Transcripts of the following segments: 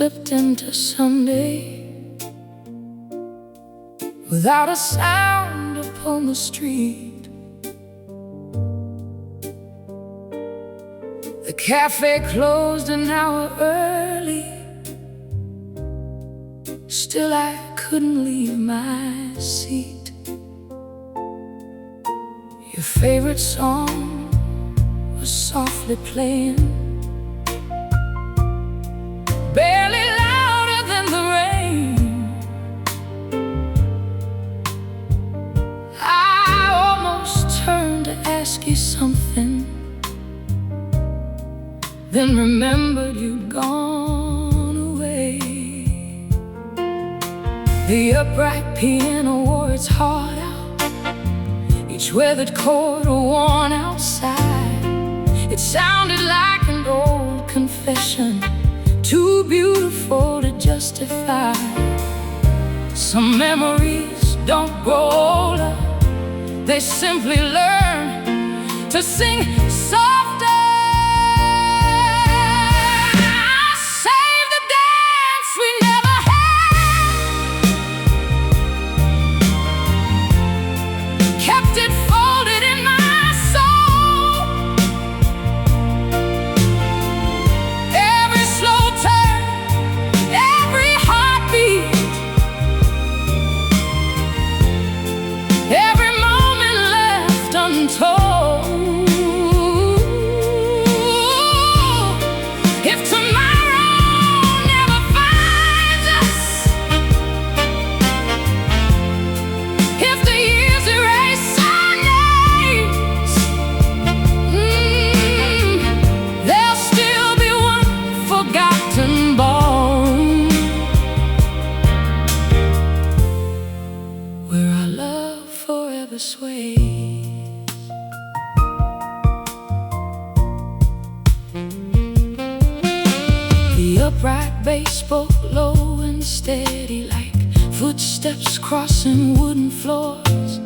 slipped into Sunday without a sound upon the street. The cafe closed an hour early. Still I couldn't leave my seat. Your favorite song was softly playing, barely louder than the rain. I almost turned to ask you something, then remembered you'd gone away. The upright piano wore its heart out, each weathered chord a worn out sigh. It sounded like an old confession, too beautiful to justify. Some memories don't grow older, they simply learn to sing softer. Save the dance we never had, kept it folded in my soul. Every slow turn, every heartbeat, every moment left untold. If tomorrow never finds us, if the years erase our names, there'll still be one forgotten bone where our love forever sways. The upright bass spoke low and steady, like footsteps crossing wooden floors.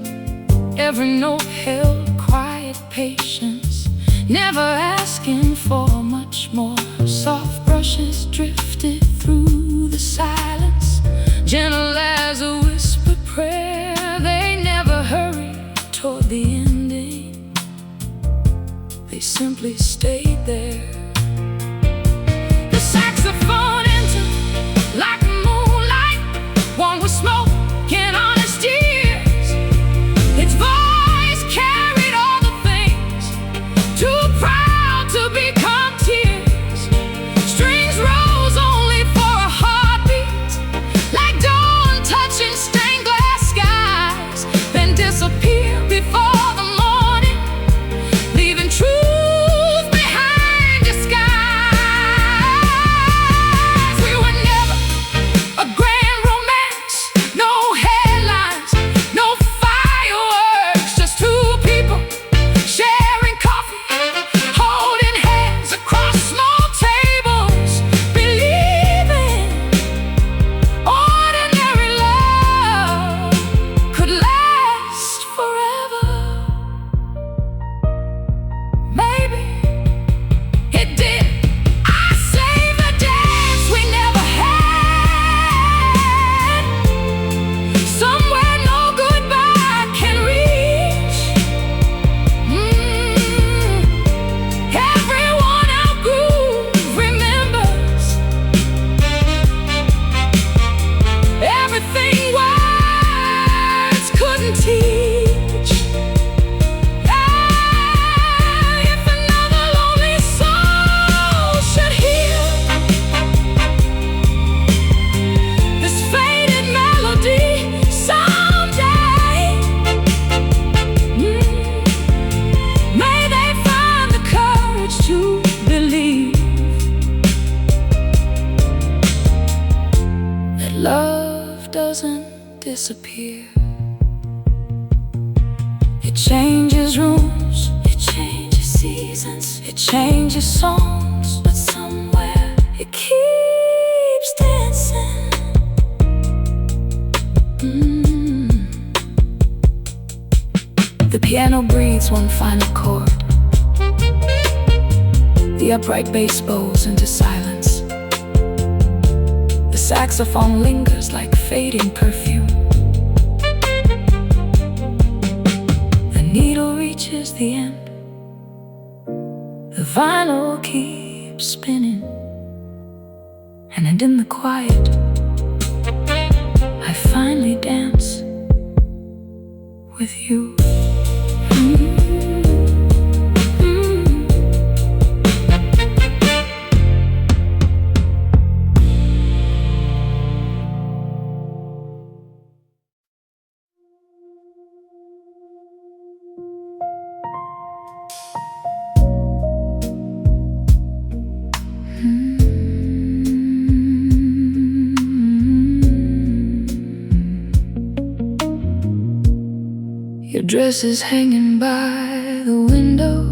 Every note held quiet patience, never asking for much more. Soft brushes drifted through the silence, gentle as a whispered prayer. They never hurried toward the ending, they simply stayed there. The saxophone entered like moonlight, warm with smoke and honest years. Its voice carried all the things too proud to become tears. Strings rose only for a heartbeat, like dawn touching stained glass skies, then disappear before the morning, leaving truth behind disguise. We were never a grand romance, no headlines, no fireworks, just two people sharing coffee, holding hands across small tables, believing ordinary love could last forever. Maybe it did. I saved the dance we never had, somewhere no goodbye can reach. Everyone outgrew remembers everything words couldn't teach. If another lonely soul should hear this faded melody someday, may they find the courage to believe that love doesn't disappear. It changes rooms, it changes seasons, it changes songs, but somewhere it keeps dancing. The piano breathes one final chord, the upright bass bows into silence. saxophone lingers like fading perfume. The needle reaches the end, the vinyl keeps spinning, and in the quiet I finally dance with you. Your dress is hanging by the window,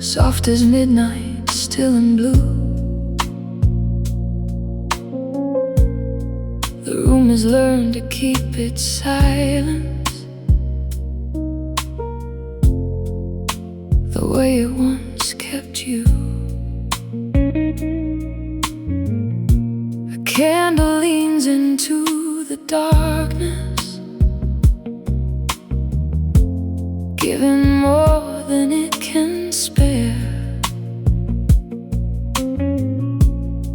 soft as midnight, still in blue. The room has learned to keep its silence, the way it once kept you. A candle leans into the darkness, giving more than it can spare.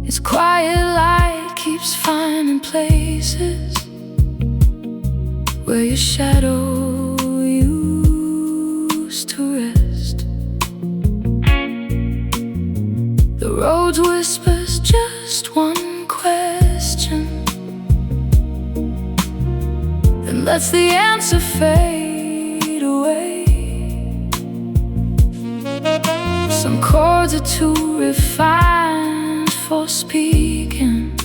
Its quiet light keeps finding places where your shadow used to rest. The road whispers just one question, then lets the answer fade away. Some chords are too refined for speaking,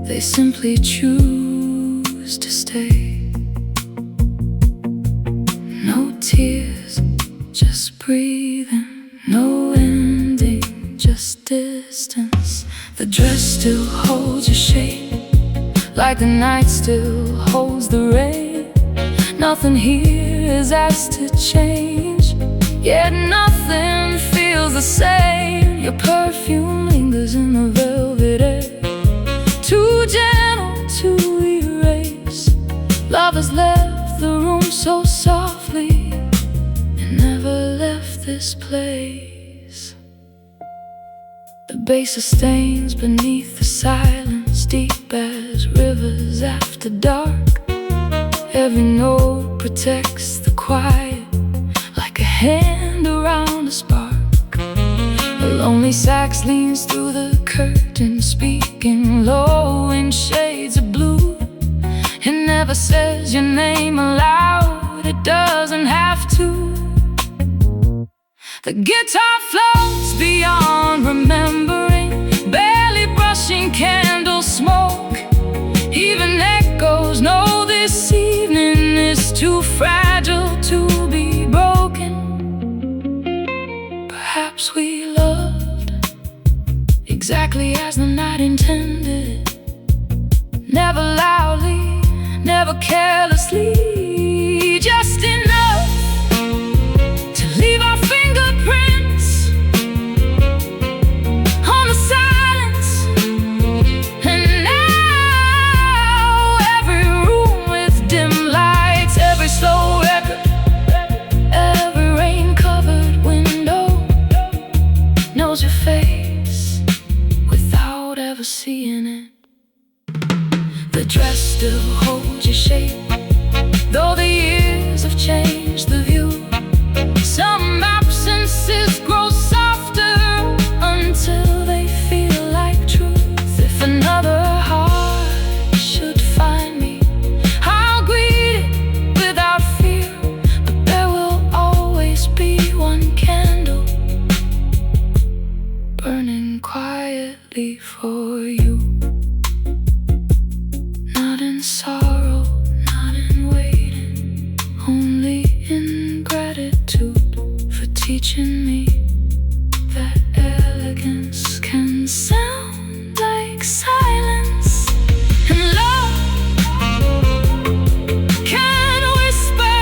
they simply choose to stay. No tears, just breathing, no ending, just distance. The dress still holds your shape, like the night still holds the rain. Nothing here is asked to change, yet nothing feels the same. Your perfume lingers in the velvet air, too gentle to erase. Love has left the room so softly, it never left this place. The bass sustains beneath the silence, deep as rivers after dark. Every note protects the quiet, like a hand around a spark. A lonely sax leans through the curtain, speaking low in shades of blue. It never says your name aloud, it doesn't have to. The guitar floats beyond remembering, barely brushing candle smoke. Even echoes know this evening is too fragile to be broken. Perhaps we loved exactly as the night intended, never loudly, never carelessly, just enough to leave our fingerprints on the silence. And now every room with dim lights, every slow record, every rain-covered window knows your face without ever seeing it. The dress still holds your shape, though the years have changed the view. Some absences grow softer until they feel like truth. If another heart should find me, I'll greet it without fear. But there will always be one candle burning quietly for you. Not in sorrow, not in waiting, only in gratitude for teaching me that elegance can sound like silence, and love can whisper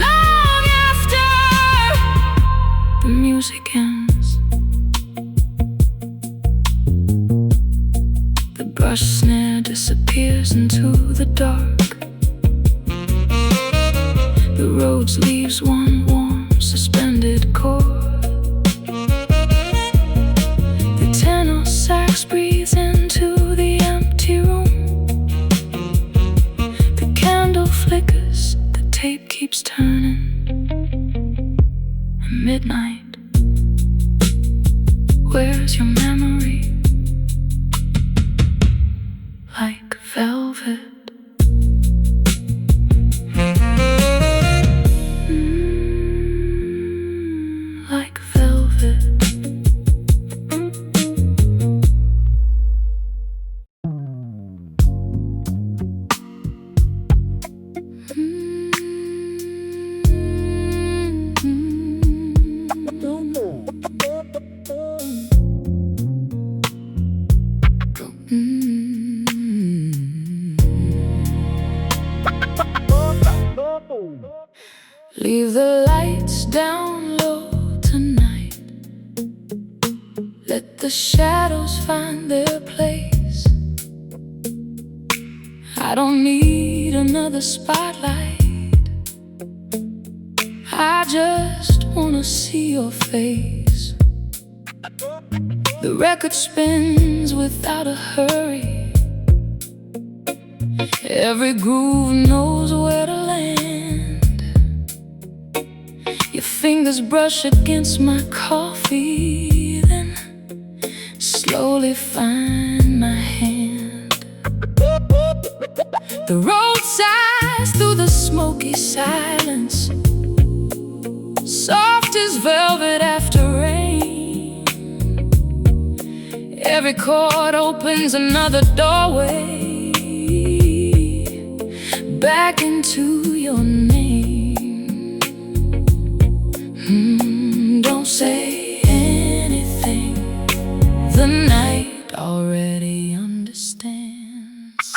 long after Crush snare disappears into the dark. The roads leaves one warm suspended chord. The tenor sax breathes into the empty room. The candle flickers, the tape keeps turning. At midnight, where's your memory? Like velvet. Like velvet. Leave the lights down low tonight. Let the shadows find their place. I don't need another spotlight. I just wanna see your face. The record spins without a hurry. Every groove knows where to land. Your fingers brush against my coffee, then slowly find my hand. The road sighs through the smoky silence, soft as velvet after rain. Every chord opens another doorway back into your name. Don't say anything, the night already understands.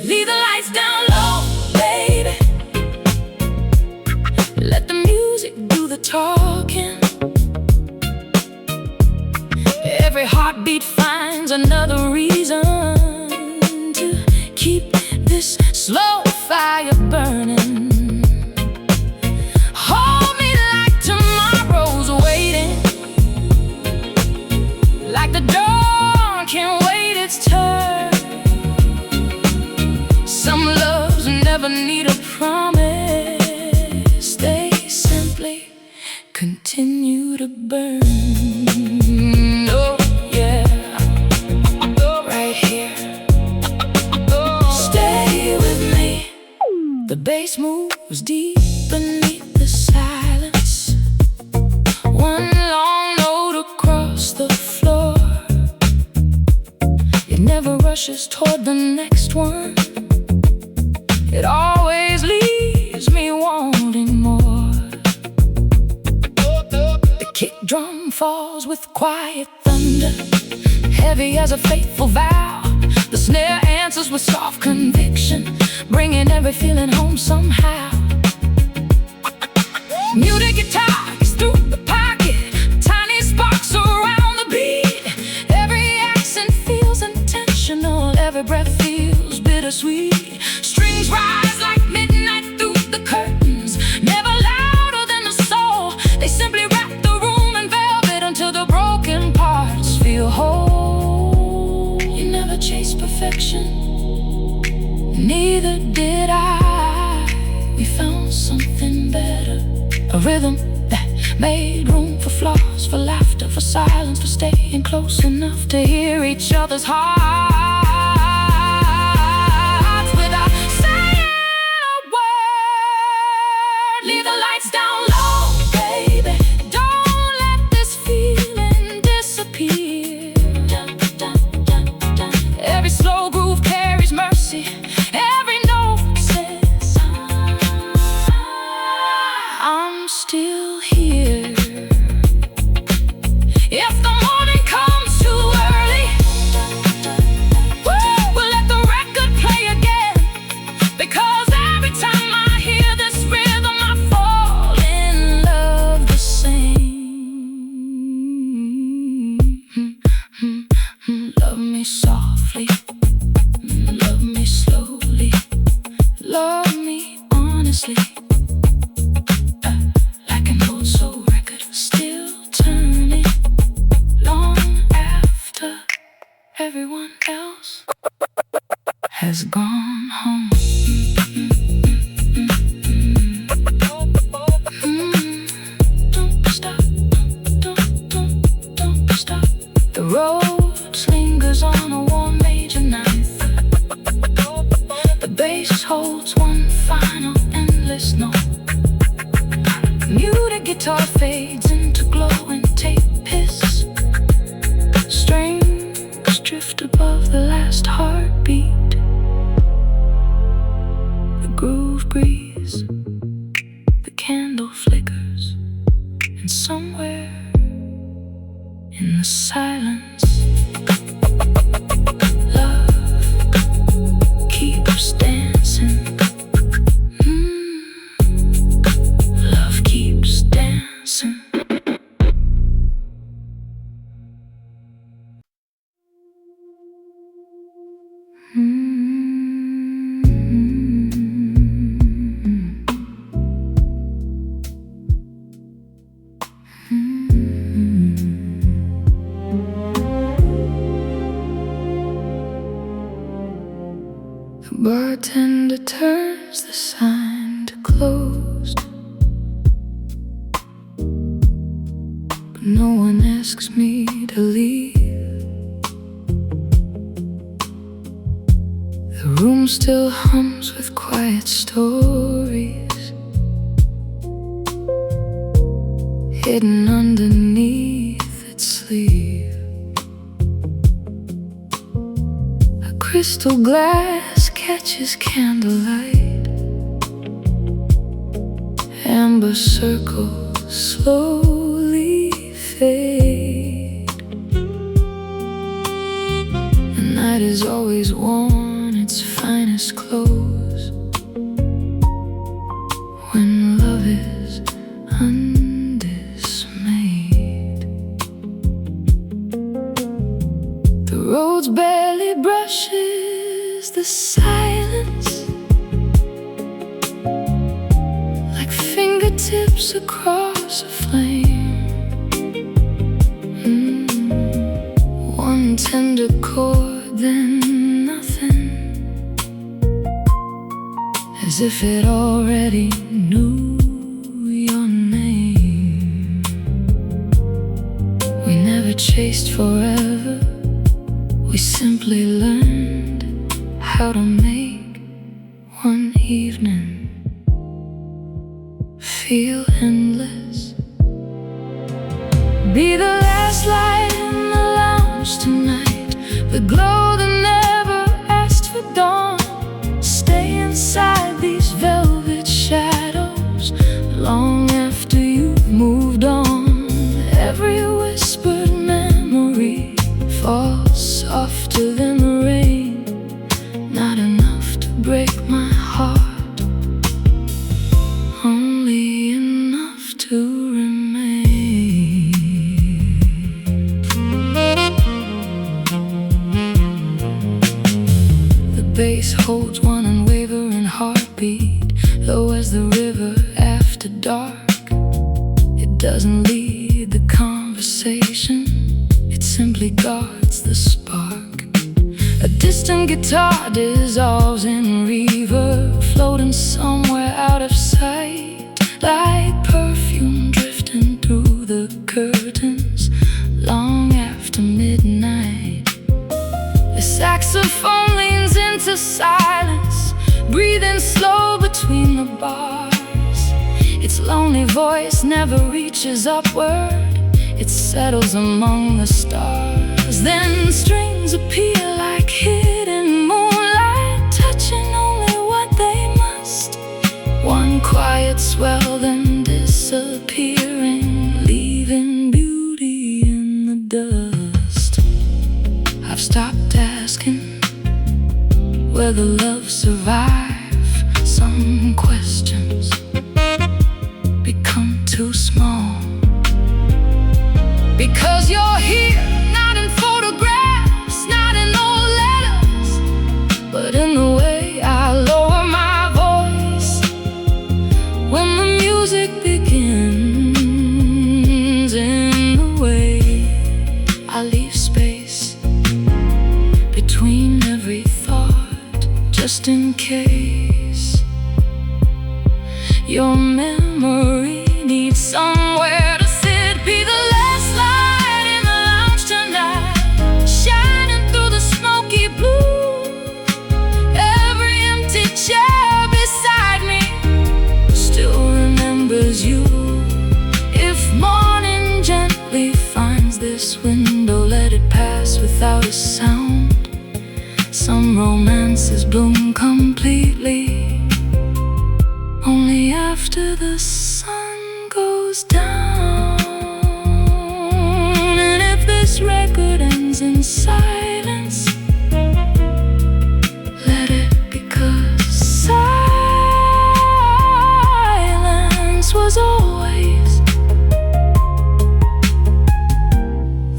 Leave the lights down low, baby. Let the music do the talking. Every heartbeat finds another reason to keep this slow fire burning. Hold me like tomorrow's waiting, like the dawn can't wait its turn. Some loves never need a promise, they simply continue to burn. Oh yeah, right here. Stay with me. The bass moves deep beneath the silence. One long note across the floor. It never rushes toward the next one. It always leaves me wanting more. The kick drum falls with quiet thunder, heavy as a faithful vow. The snare answers with soft conviction, bringing every feeling home somehow. Muted guitar is through the pocket, tiny sparks around the beat. Every accent feels intentional, every breath feels bittersweet. Strings rise like midnight through the curtains, never louder than the soul. They simply wrap the room in velvet until the broken parts feel whole. You never chased perfection, neither did I. We found something better, a rhythm that made room for flaws, for laughter, for silence, for staying close enough to hear each other's hearts without saying a word. Leave the lights down low, baby. Don't let this feeling disappear. Every slow groove carries mercy. Every note says I'm still here. If the morning comes too early, we'll let the record play again. Because every time I hear this rhythm, I fall in love the same. Love me softly. everyone else has gone home. Don't stop, don't stop. The road lingers on a warm major ninth. The bass holds one final endless note. Muted guitar fades into glowing tape hiss. Strings drift above the last heartbeat. The groove breathes, the candle flickers, and somewhere in the silence, love keeps dancing. Love keeps dancing. The bartender turns the sign to closed, but no one asks me to leave. The room still hums with quiet stories, hidden underneath its sleeve. A crystal glass catches candlelight. Amber circles slowly fade. The night is always worn its finest clothes when love is undismayed. The road's barely brushes the silence, like fingertips across a flame. One tender chord, then nothing, as if it already knew your name. We never chased forever, we simply learned how to make one evening feel endless. Be the last light in the lounge tonight, the glow that never asked for dawn. Stay inside these velvet shadows long after you've moved on. Every whispered memory falls softer than the rain, not enough to break my heart, only enough to remain. The bass holds one unwavering heartbeat, low as the river after dark. It doesn't lead the conversation, it simply guards the spark. A distant guitar dissolves in reverb, floating somewhere out of sight, like perfume drifting through the curtains long after midnight. The saxophone leans into silence, breathing slow between the bars. Its lonely voice never reaches upward, it settles among the stars. Then strings appear like hidden moonlight, touching only what they must. One quiet swell, then disappearing, leaving beauty in the dust. I've stopped asking whether love survive. Some questions become too small, because you're here, not in photographs, not in old letters, but in the way I lower my voice when the music begins, in the way I leave space just in case. Your memory needs somewhere to sit. Be the last light in the lounge tonight, shining through the smoky blue. Every empty chair beside me still remembers you. If morning gently finds this window, let it pass without a sound. Some romances bloom completely only after the sun goes down. And if this record ends in silence, let it, because silence was always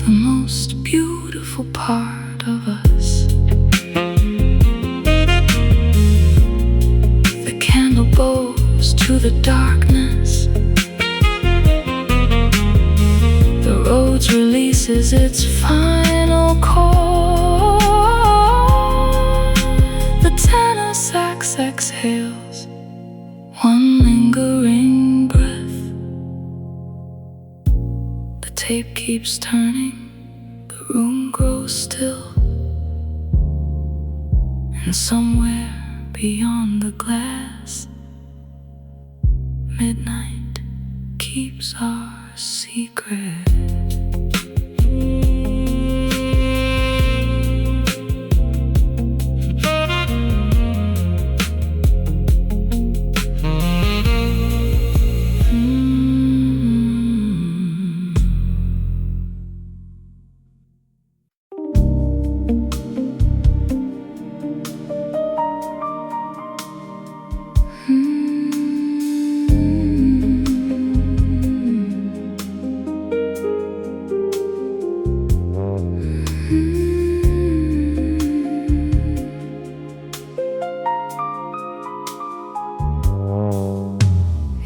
the most beautiful part of us. The candle bows to the darkness, the road releases its final chord. The tenor sax exhales one lingering breath. The tape keeps turning, the room grows still, and somewhere beyond the glass, midnight keeps our secret.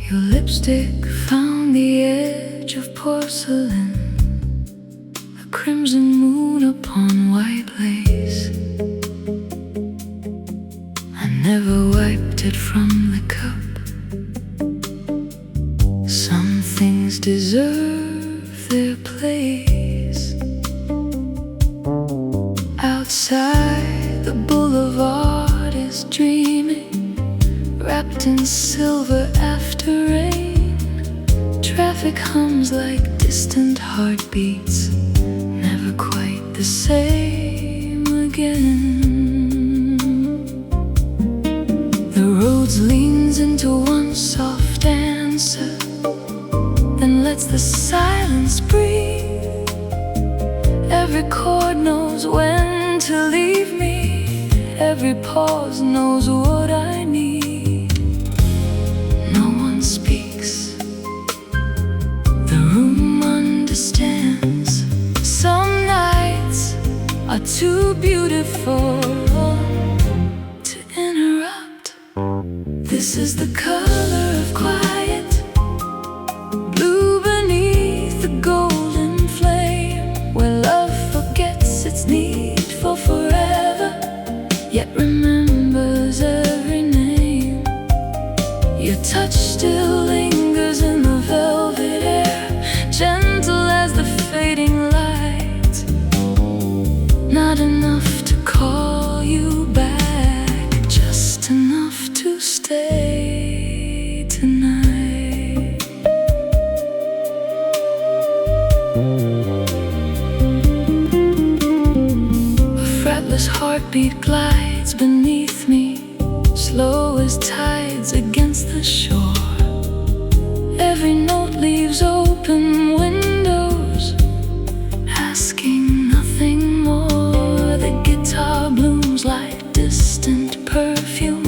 Your lipstick found the edge of porcelain, a crimson moon upon white lace. I never wiped it from the cup. Some things deserve their place. Outside, the boulevard is dreaming, wrapped in silver after rain. Traffic hums like distant heartbeats, never quite the same again. The road leans into one soft answer, then lets the silence breathe. Every chord knows when to leave me, every pause knows what I need. No one speaks, the room understands. Some nights are too beautiful to interrupt. This is the color of quiet, blue beneath the golden flame, where love forgets its need for forever, yet remembers every name. Your touch still lingers in the velvet air, gentle as the fading light. Not enough to call you back, just enough to stay tonight. A fretless heartbeat glides beneath me, slow as tides against the shore. Every note leaves open windows, asking nothing more. The guitar blooms like distant perfume,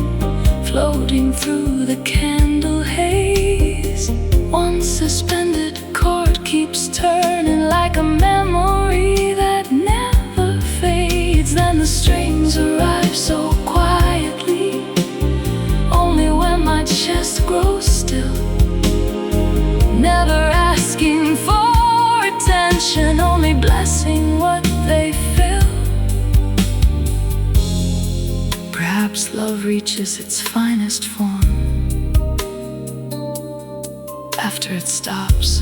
floating through the candle haze. One suspended chord keeps turning like a memory that never fades. Then the strings arrive so quietly, only when my chest grows still. Never asking for attention, only blessing what they fill. Perhaps love reaches its finest form. After it stops,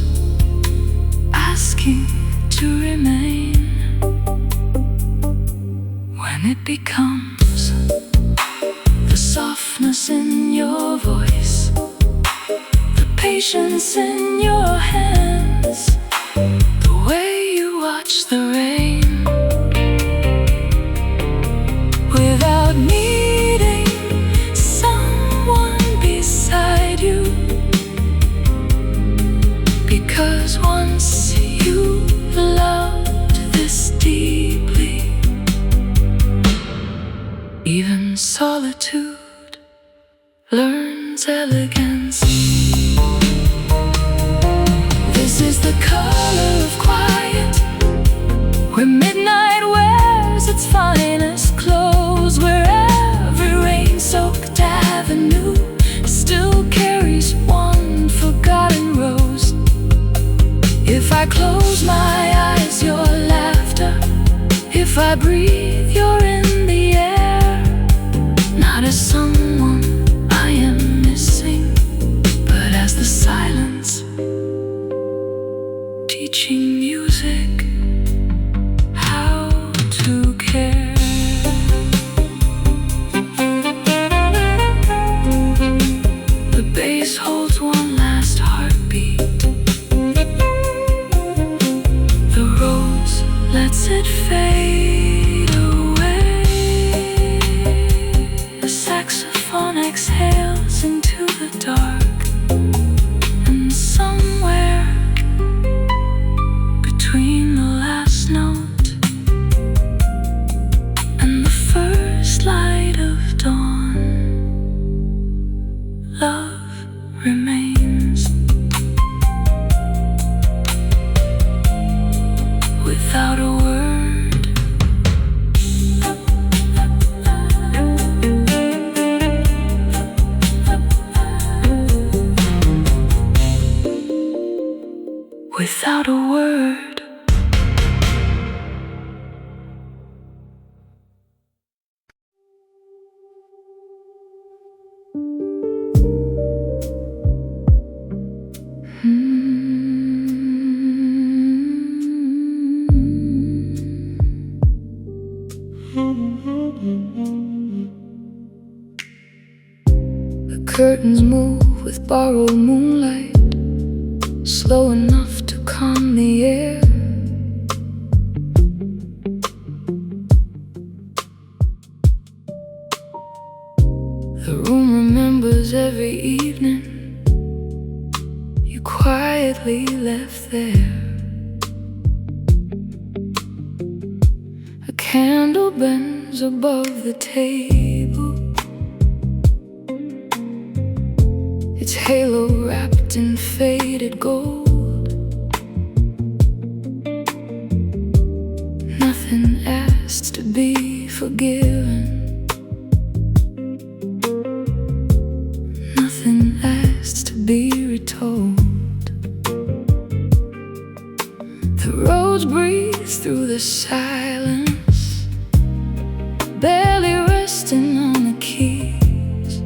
asking to remain. When it becomes the softness in your voice, the patience in your hands, the way you watch the rain, without needing someone beside you. Because once you loved this deeply, even solitude learns elegance. This is the color of quiet, where midnight wears its finest clothes, where every rain-soaked avenue still carries one forgotten rose. If I close my eyes, your laughter. If I breathe, you're in the air. Not as someone I am missing, but as the silence teaching music how to care. The bass holds one last heartbeat. The rose lets it fade away. The saxophone exhales into the dark, and somewhere between the last note and the first light of dawn, love remains. Without a word, without a word. The curtains move with borrowed moonlight, slow enough to calm the air. The room remembers every evening you quietly left there. A candle bends above the table, its halo wrapped in faded gold. Nothing asks to be forgiven, nothing asks to be retold. The roads breathe through the silence, barely resting on the keys.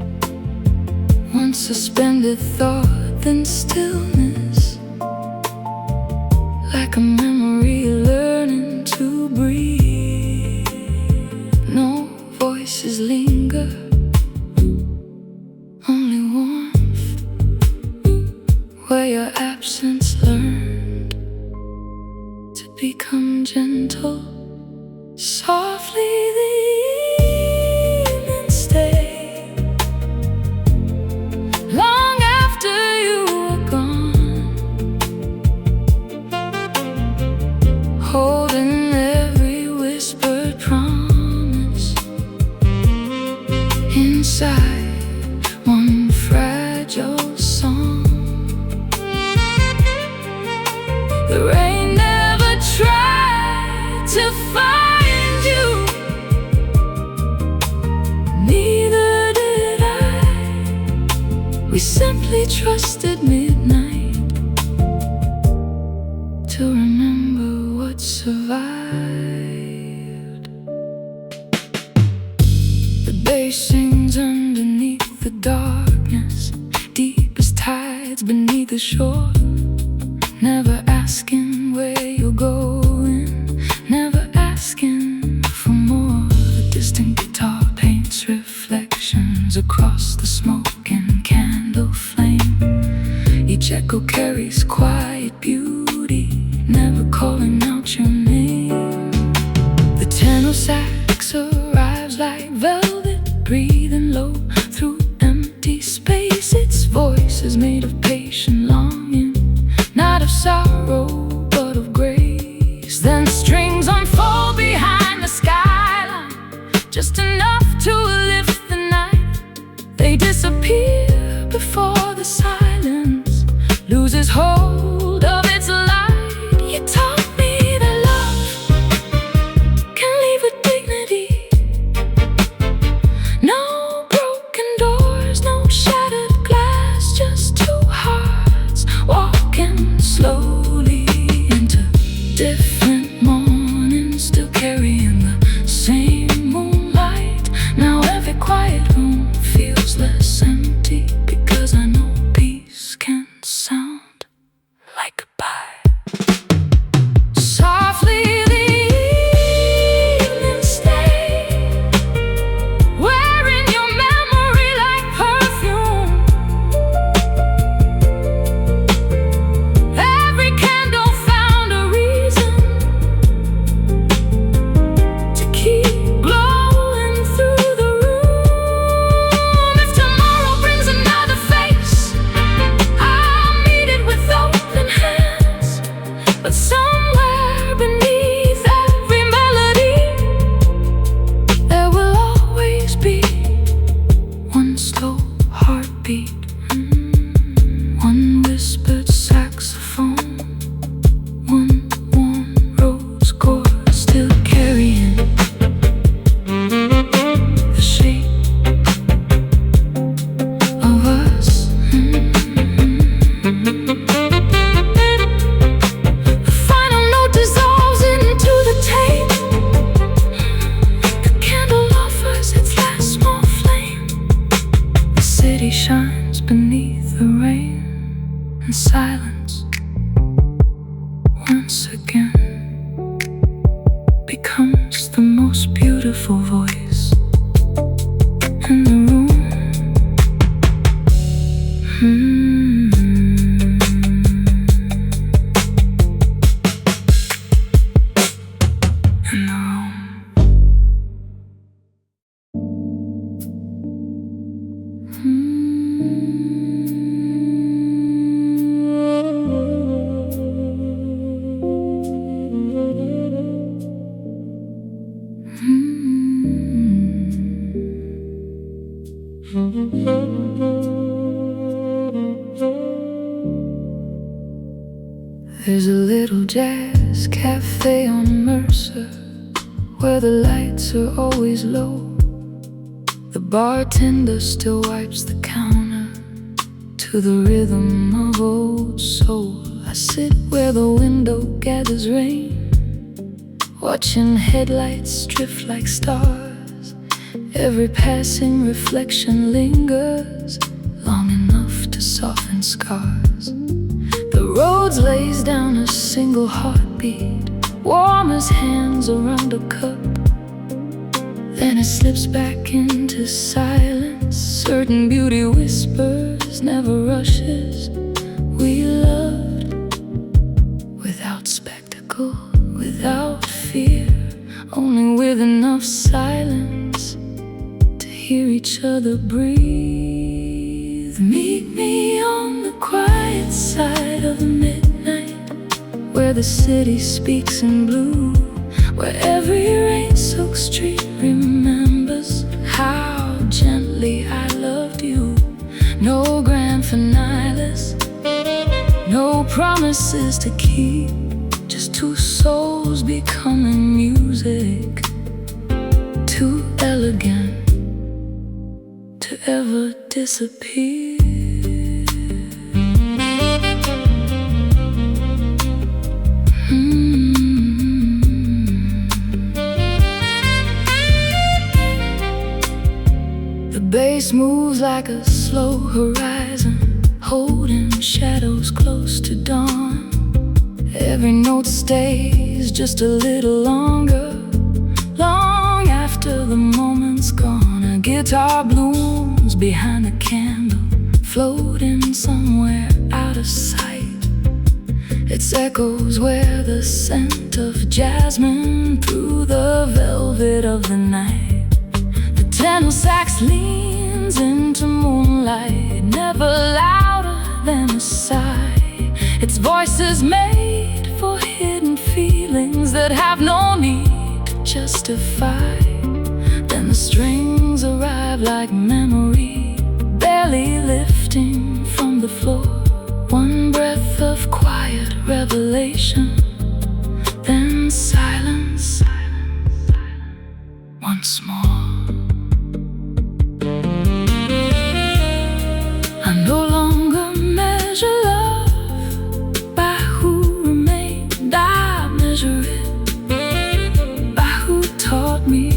Once suspended thought, then stillness, like a memory learning to breathe. No voices linger, only warmth, where your absence learned to become gentle. Softly the evening stay, long after you were gone, holding every whispered promise inside one fragile song. The rain never tried to find you, neither did I. We simply trusted midnight to remember what survived. The bass sings the shore, never asking where you're going, never asking for more. The distant guitar paints reflections across the smoking candle flame. Each echo carries quiet beauty, never calling out your name. The tenor sax arrives like velvet, breathing low through empty space. Its voice is made of patient longing, not of sorrow, but of grace. Then strings unfold behind the skyline, just enough to lift the night. They disappear before the silence loses hold of its light. You taught me that love can leave with dignity. No broken doors, no shattered glass, just two hearts walking slowly into different mornings, still carrying the same moonlight. Now every quiet room feels less empty, because I know peace can sound like goodbye. Softly the evening stay, wearing your memory like perfume. Every candle found a reason to keep glowing through the room. If tomorrow brings another face, I'll meet it with open hands. But somewhere beneath every melody, there will always be one slow heartbeat, one whispered saxophone, one warm rose chord, still carrying the shape of us. The final note dissolves into the tape. The candle offers its last small flame. The city shines beneath the rain, and silence once again becomes the most beautiful voice in the room. In the room. There's a little jazz cafe on Mercer, where the lights are always low. The bartender still wipes the counter to the rhythm of old soul. I sit where the window gathers rain, watching headlights drift like stars. Every passing reflection lingers long enough to soften scars. The road lays down a single heartbeat, warm as hands around a cup. Then it slips back into silence. Certain beauty whispers, never rushes. We loved without spectacle, without fear, only with enough silence to hear each other breathe. Meet me on the quiet side of midnight, where the city speaks in blue, where every rain-soaked street remembers how gently I loved you. No grand finales, no promises to keep, just two souls becoming music, too elegant to ever disappear. The bass moves like a slow horizon, holding shadows close to dawn. Every note stays just a little longer, long after the moment's gone. A guitar blooms behind a candle, floating somewhere out of sight. Its echoes wear the scent of jasmine through the velvet of the night. The tenor sax leans into moonlight, never louder than a sigh. Its voice is made for hidden feelings that have no need to justify. Then the strings arrive like memory, barely lifting from the floor. One breath of quiet revelation, then silence once more. I no longer measure love by who remained, I measure it by who taught me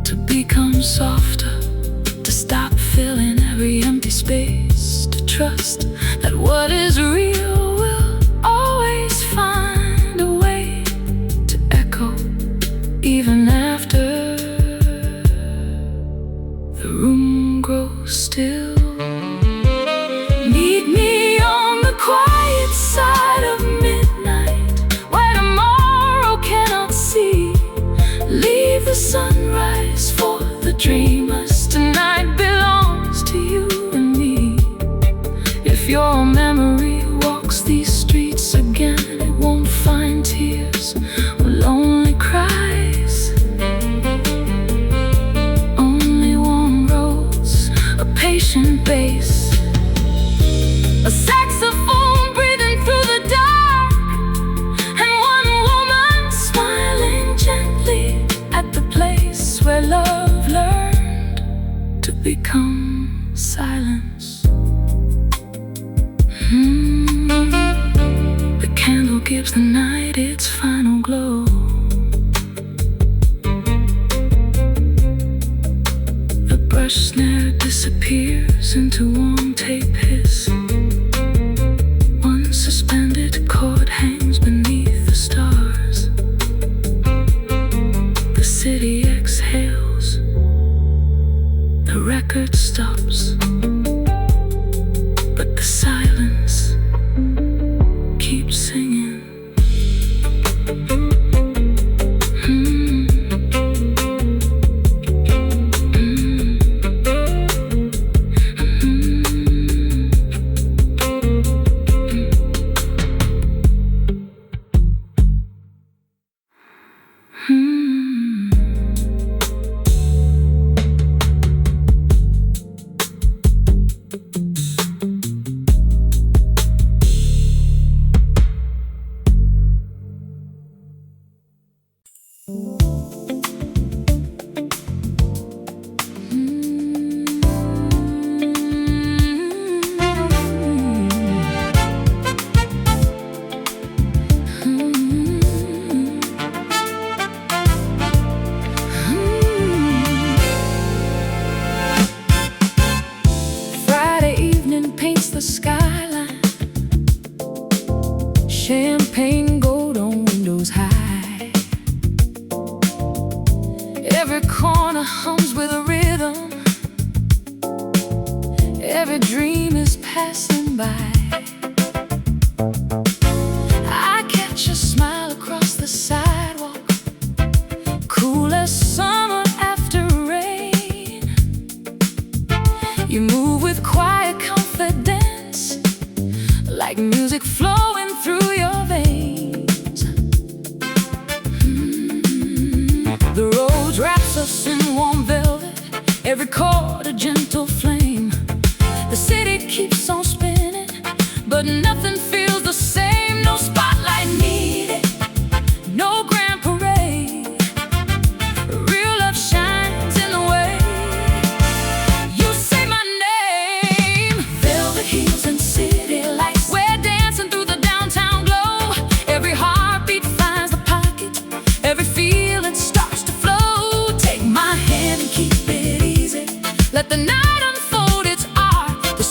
to become softer, to stop filling every empty space, to trust that what is real will always find a way to echo, even after the room grows still. Meet me on the quiet side of midnight, where tomorrow cannot see. Leave the sunrise for the dreamers. Tonight belongs to you and me. If your memory walks these streets again, it won't find tears or lonely cries. Only warm roads, a patient bass, a saxophone breathing through the dark, and one woman smiling gently at the place where love learned to become silence. The candle gives the night its final glow. The brush snare disappears into warm tape hiss. One suspended chord hangs beneath the stars. The city exhales. The record stops. But the silence keeps singing. The skyline, champagne gold on windows high. Every corner hums with a rhythm. Every dream is passing by. I catch a smile across the sidewalk, cool as summer after rain. You move with quiet confidence, like music flowing through your veins. The road wraps us in warm velvet, every chord a gentle flame. The city keeps on spinning, but nothing feels the same. No spotlight needed, no grand parade. Real love shines in the way you say my name. Velvet heels and city lights, we're dancing through the downtown glow. Every heartbeat finds the pocket, every feeling starts to flow. Take my hand and keep it easy, let the night unfold its art. The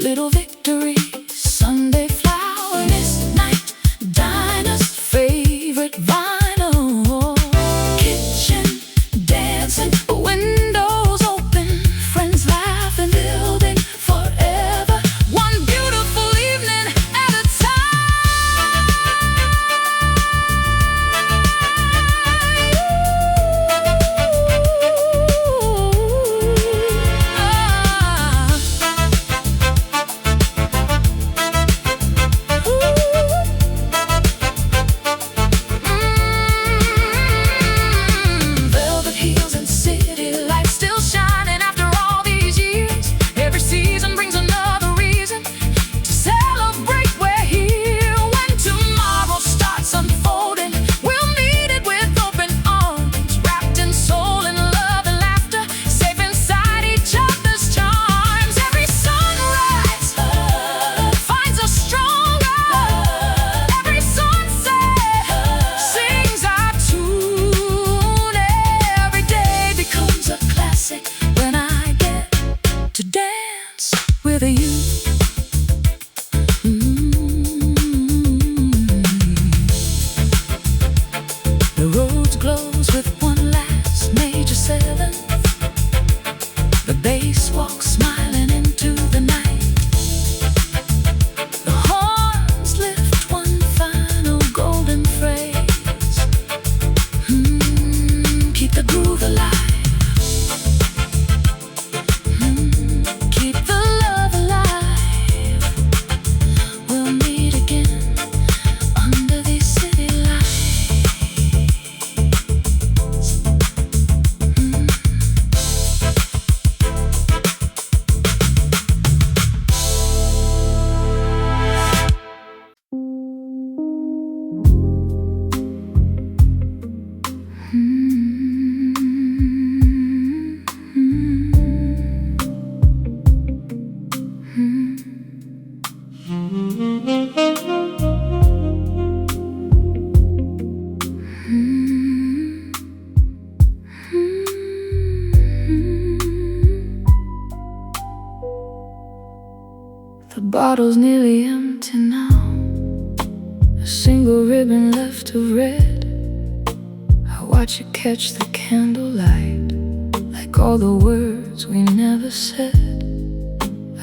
little victories. Sunday flower, midnight diners, favorite vinyl, kitchen dancing, windows open, friends laughing, building forever, one beautiful evening at a velvet heels and city lights still shining after all these years. Every season brings another reason to celebrate. We're here when tomorrow starts unfolding. We'll meet it with open arms, wrapped in soul and love and laughter, safe inside each other's charms. Every sunrise finds us stronger. Every sunset sings our tune. Every day becomes a classic when I get to dance with you. The road glows with one last major seventh. The bass walks smiling into the night. The horns lift one final golden phrase. Keep the groove alive. Keep the love alive. We'll meet again under these city lights. The bottle's nearly empty now. A single ribbon left of red. I watch you catch the candlelight, like all the words we never said.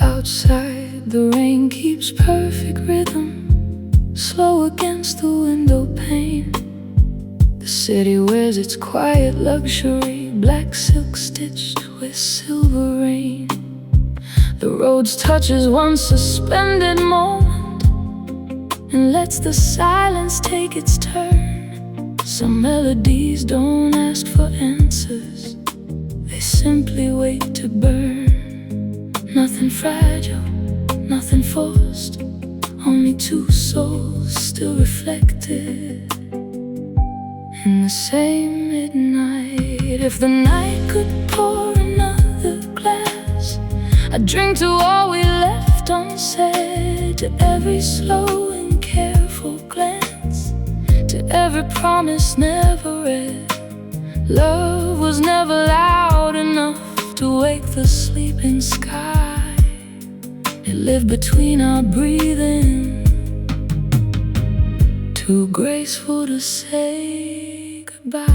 Outside, the rain keeps perfect rhythm, slow against the window pane. The city wears its quiet luxury, black silk stitched with silver rain. The road's touches one suspended moment and lets the silence take its turn. Some melodies don't ask for answers, they simply wait to burn. Nothing fragile, nothing forced, only two souls still reflected in the same midnight. If the night could pour another glass, I'd drink to all we left unsaid, to every slow and careful glance, to every promise never read. Love was never loud enough to wake the sleeping sky. It lived between our breathing, too graceful to say goodbye.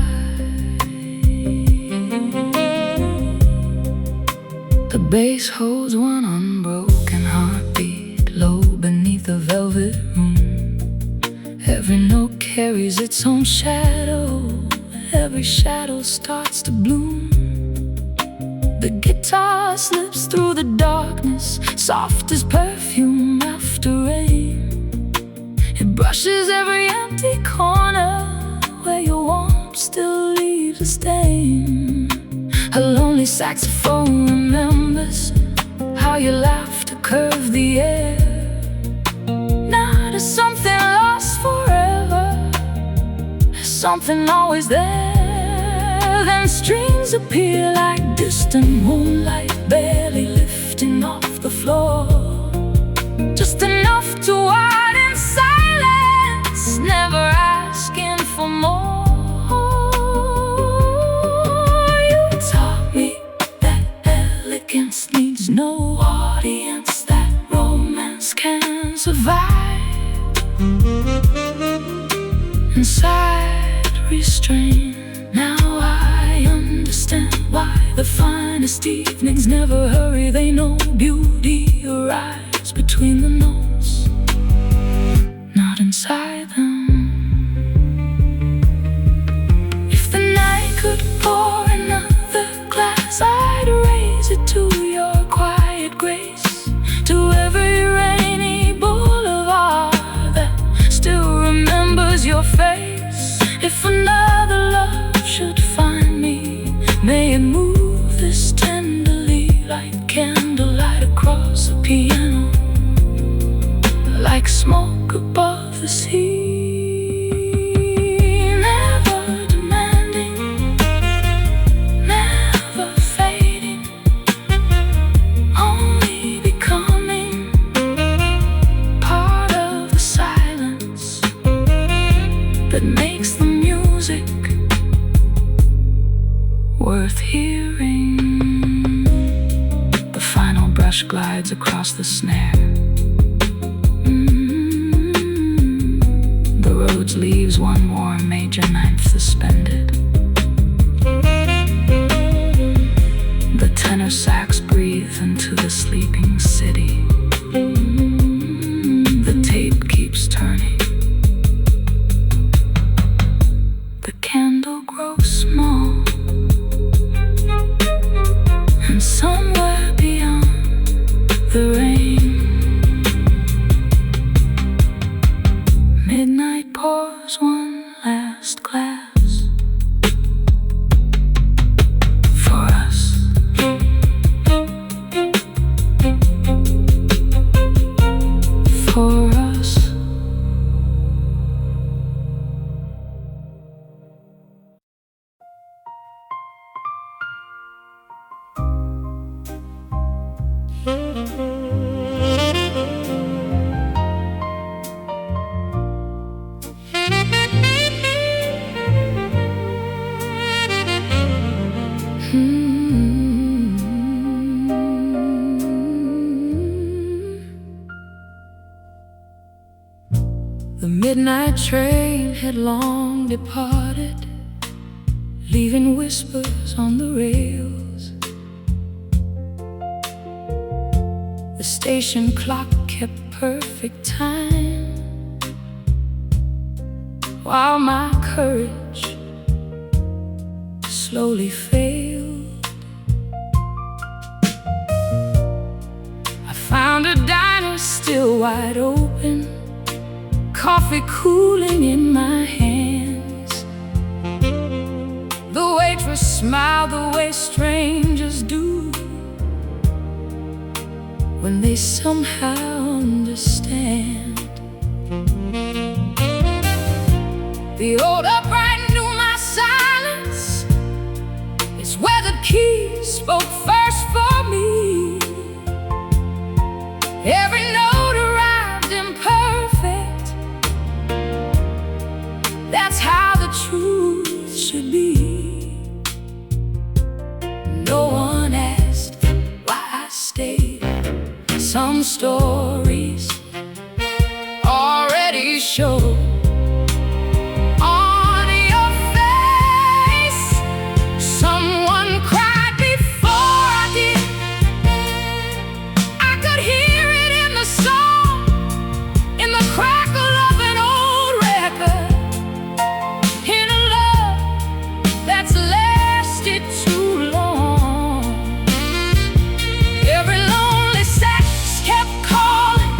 The bass holds one unbroken heartbeat low beneath the velvet room. Every note carries its own shadow, every shadow starts to bloom. The guitar slips through the darkness, soft as perfume after rain. It brushes every empty corner where your warmth still leaves a stain. A lonely saxophone remembers how your laughter curved the air. Not as something lost forever, as something always there. Then strings appear like distant moonlight, barely lifting off the floor, just enough to wait in silence, never asking for more. You taught me that elegance needs no audience, that Inside restraint, now I understand why the finest evenings never hurry. They know beauty arrives between the notes, not inside them. If the night could pour another glass, I'd raise it to your quiet grace, to every rainy boulevard that still remembers your face. If another love should find me, may it move this tenderly, like candlelight across a piano, like smoke above the sea. Never demanding, never fading, only becoming part of the silence that makes the music worth hearing. The final brush glides across the snare. The roads leaves one more major ninth suspended. The tenor sax breathe into the sleeping city. The tape keeps turning. The candle grows small, and somewhere beyond the rain, midnight pours one last glass for us. For us. The midnight train had long departed, leaving whispers on the rails. The station clock kept perfect time, while my courage slowly failed. I found a diner still wide open, coffee cooling in my hands. The waitress smiled the way strangers do when they somehow understand. The old upright knew my silence. It's where the key spoke first for me. Every note arrived imperfect. That's how the truth should be. No one asked why I stayed. Some stories already show on your face. Someone cried before I did. I could hear it in the song, in the crackle of an old record, in a love that's lasted too long. Every lonely sax kept calling,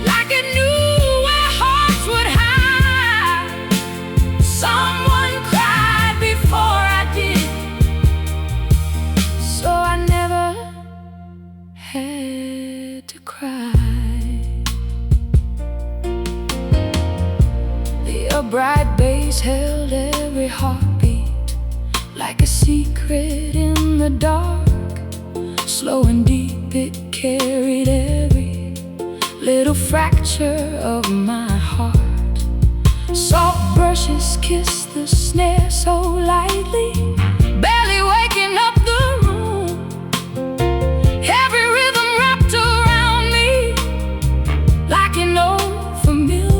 like it knew where hearts would hide. Someone cried before I did, so I never had to cry. The upright bass held every heartbeat, like a secret in the dark. Slow and deep, it carried every little fracture of my heart. Soft brushes kissed the snare so lightly, barely waking up the room. Every rhythm wrapped around me like an old familiar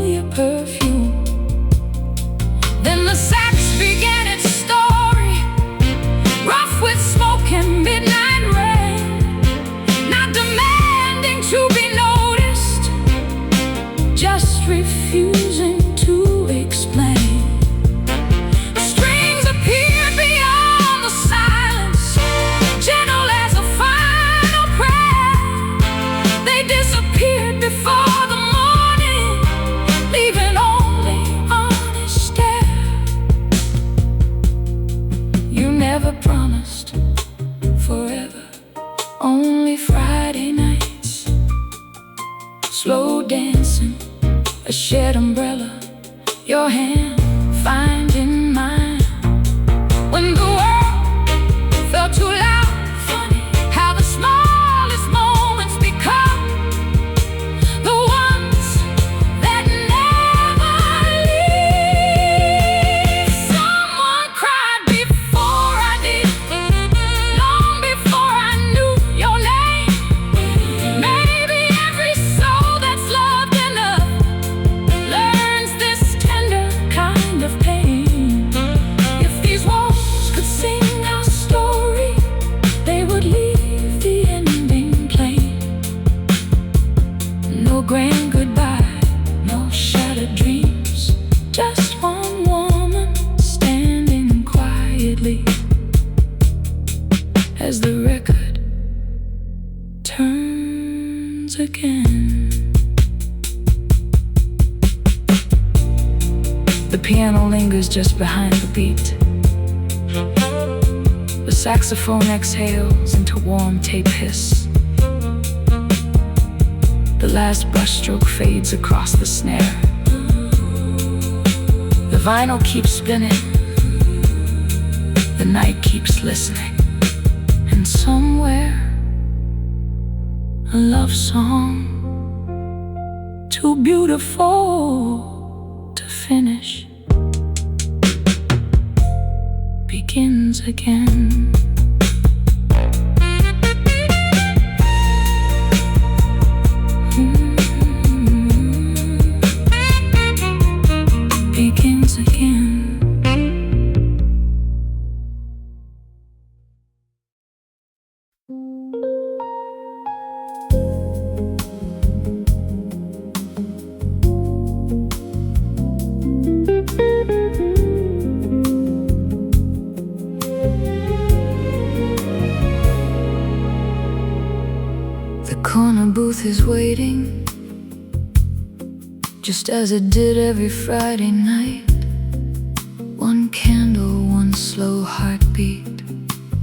lonely Friday nights, slow dancing, a shared umbrella, your hand finding mine. When the world felt too loud, funny how the smallest moments become the ones that never leave. Someone cried before I did, long before I knew your name. Maybe every soul that's loved enough learns this tender kind of pain. If these walls could sing our story, they would leave the ending plain. No grand goodbye, no shattered dreams, just one woman standing quietly as the record turns again. The piano lingers just behind the beat. The saxophone exhales into warm tape hiss. The last brushstroke fades across the snare. The vinyl keeps spinning. The night keeps listening. And somewhere, a love song too beautiful to finish begins again. Begins again. The corner booth is waiting, just as it did every Friday night. One candle, one slow heartbeat,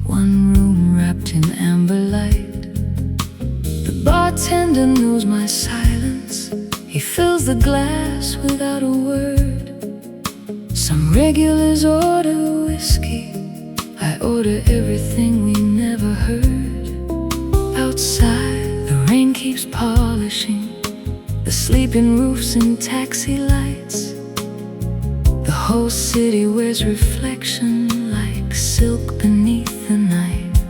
one room wrapped in amber light. The bartender knows my silence. He fills the glass without a word. Some regulars order whiskey, I order everything we never heard. Outside, the rain keeps polishing the sleeping roofs and taxi lights. The whole city wears reflection like silk beneath the night.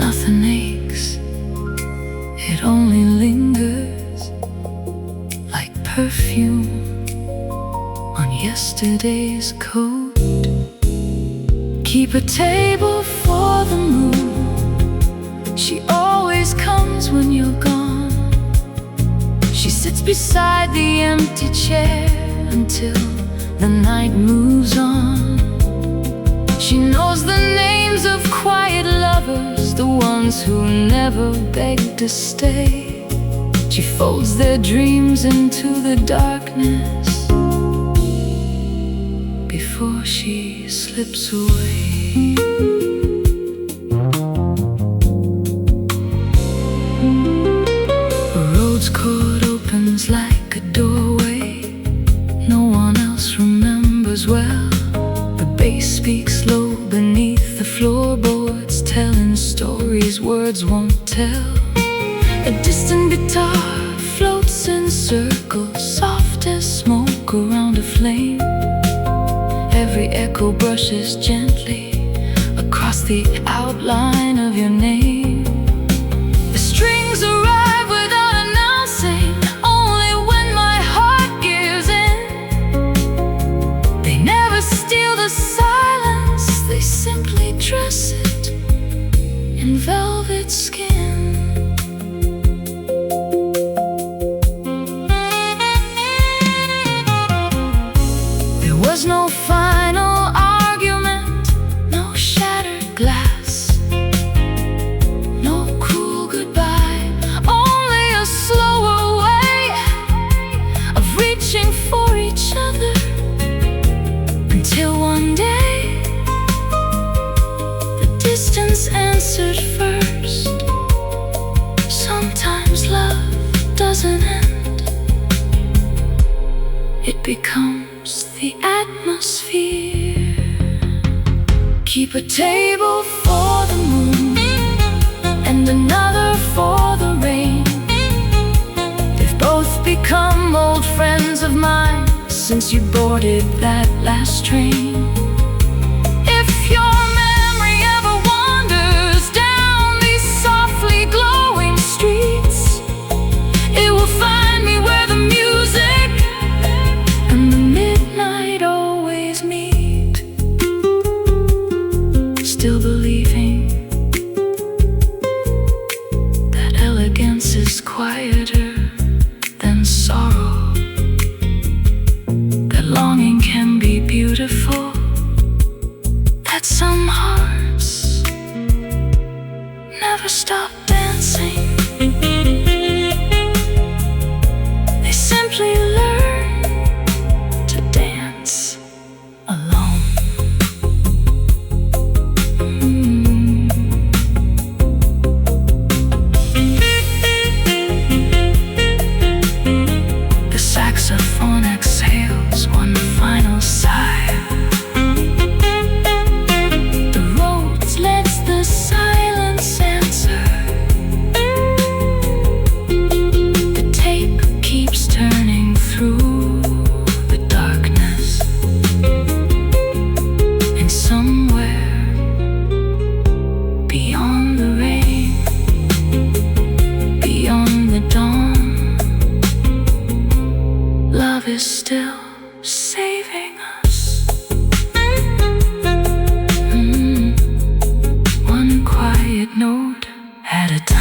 Nothing aches, it only lingers like perfume on yesterday's coat. Keep a table for the moon, she always comes when you're gone. She sits beside the empty chair until the night moves on. She knows the names of quiet lovers, the ones who never beg to stay. She folds their dreams into the darkness before she slips away. A road's chord opens like a doorway. No one else remembers well. The bass speaks low beneath the floorboards, telling stories words won't tell. A distant guitar floats in circles, soft as smoke around a flame. Every echo brushes gently across the outline of your name. The strings arrive without announcing, only when my heart gives in. They never steal the silence, they simply dress it in velvet skin. There was no final argument, no shattered glass, no cruel goodbye, only a slower way of reaching for each other. Until one day, the distance answered first. Sometimes love doesn't end, it becomes the atmosphere. Keep a table for the moon and another for the rain. They've both become old friends of mine since you boarded that last train. If your memory ever wanders down these softly glowing streets, it will find me where the music and the midnight always meet. Still believing that elegance is quieter than sorrow, that longing can be beautiful, that some hearts never stop dancing. They simply learn to dance alone. The saxophone exhales one final sigh. The roads lets the silence answer. The tape keeps turning through the darkness, and somewhere beyond the rain, beyond the dawn, love is still saving us. One quiet note at a time.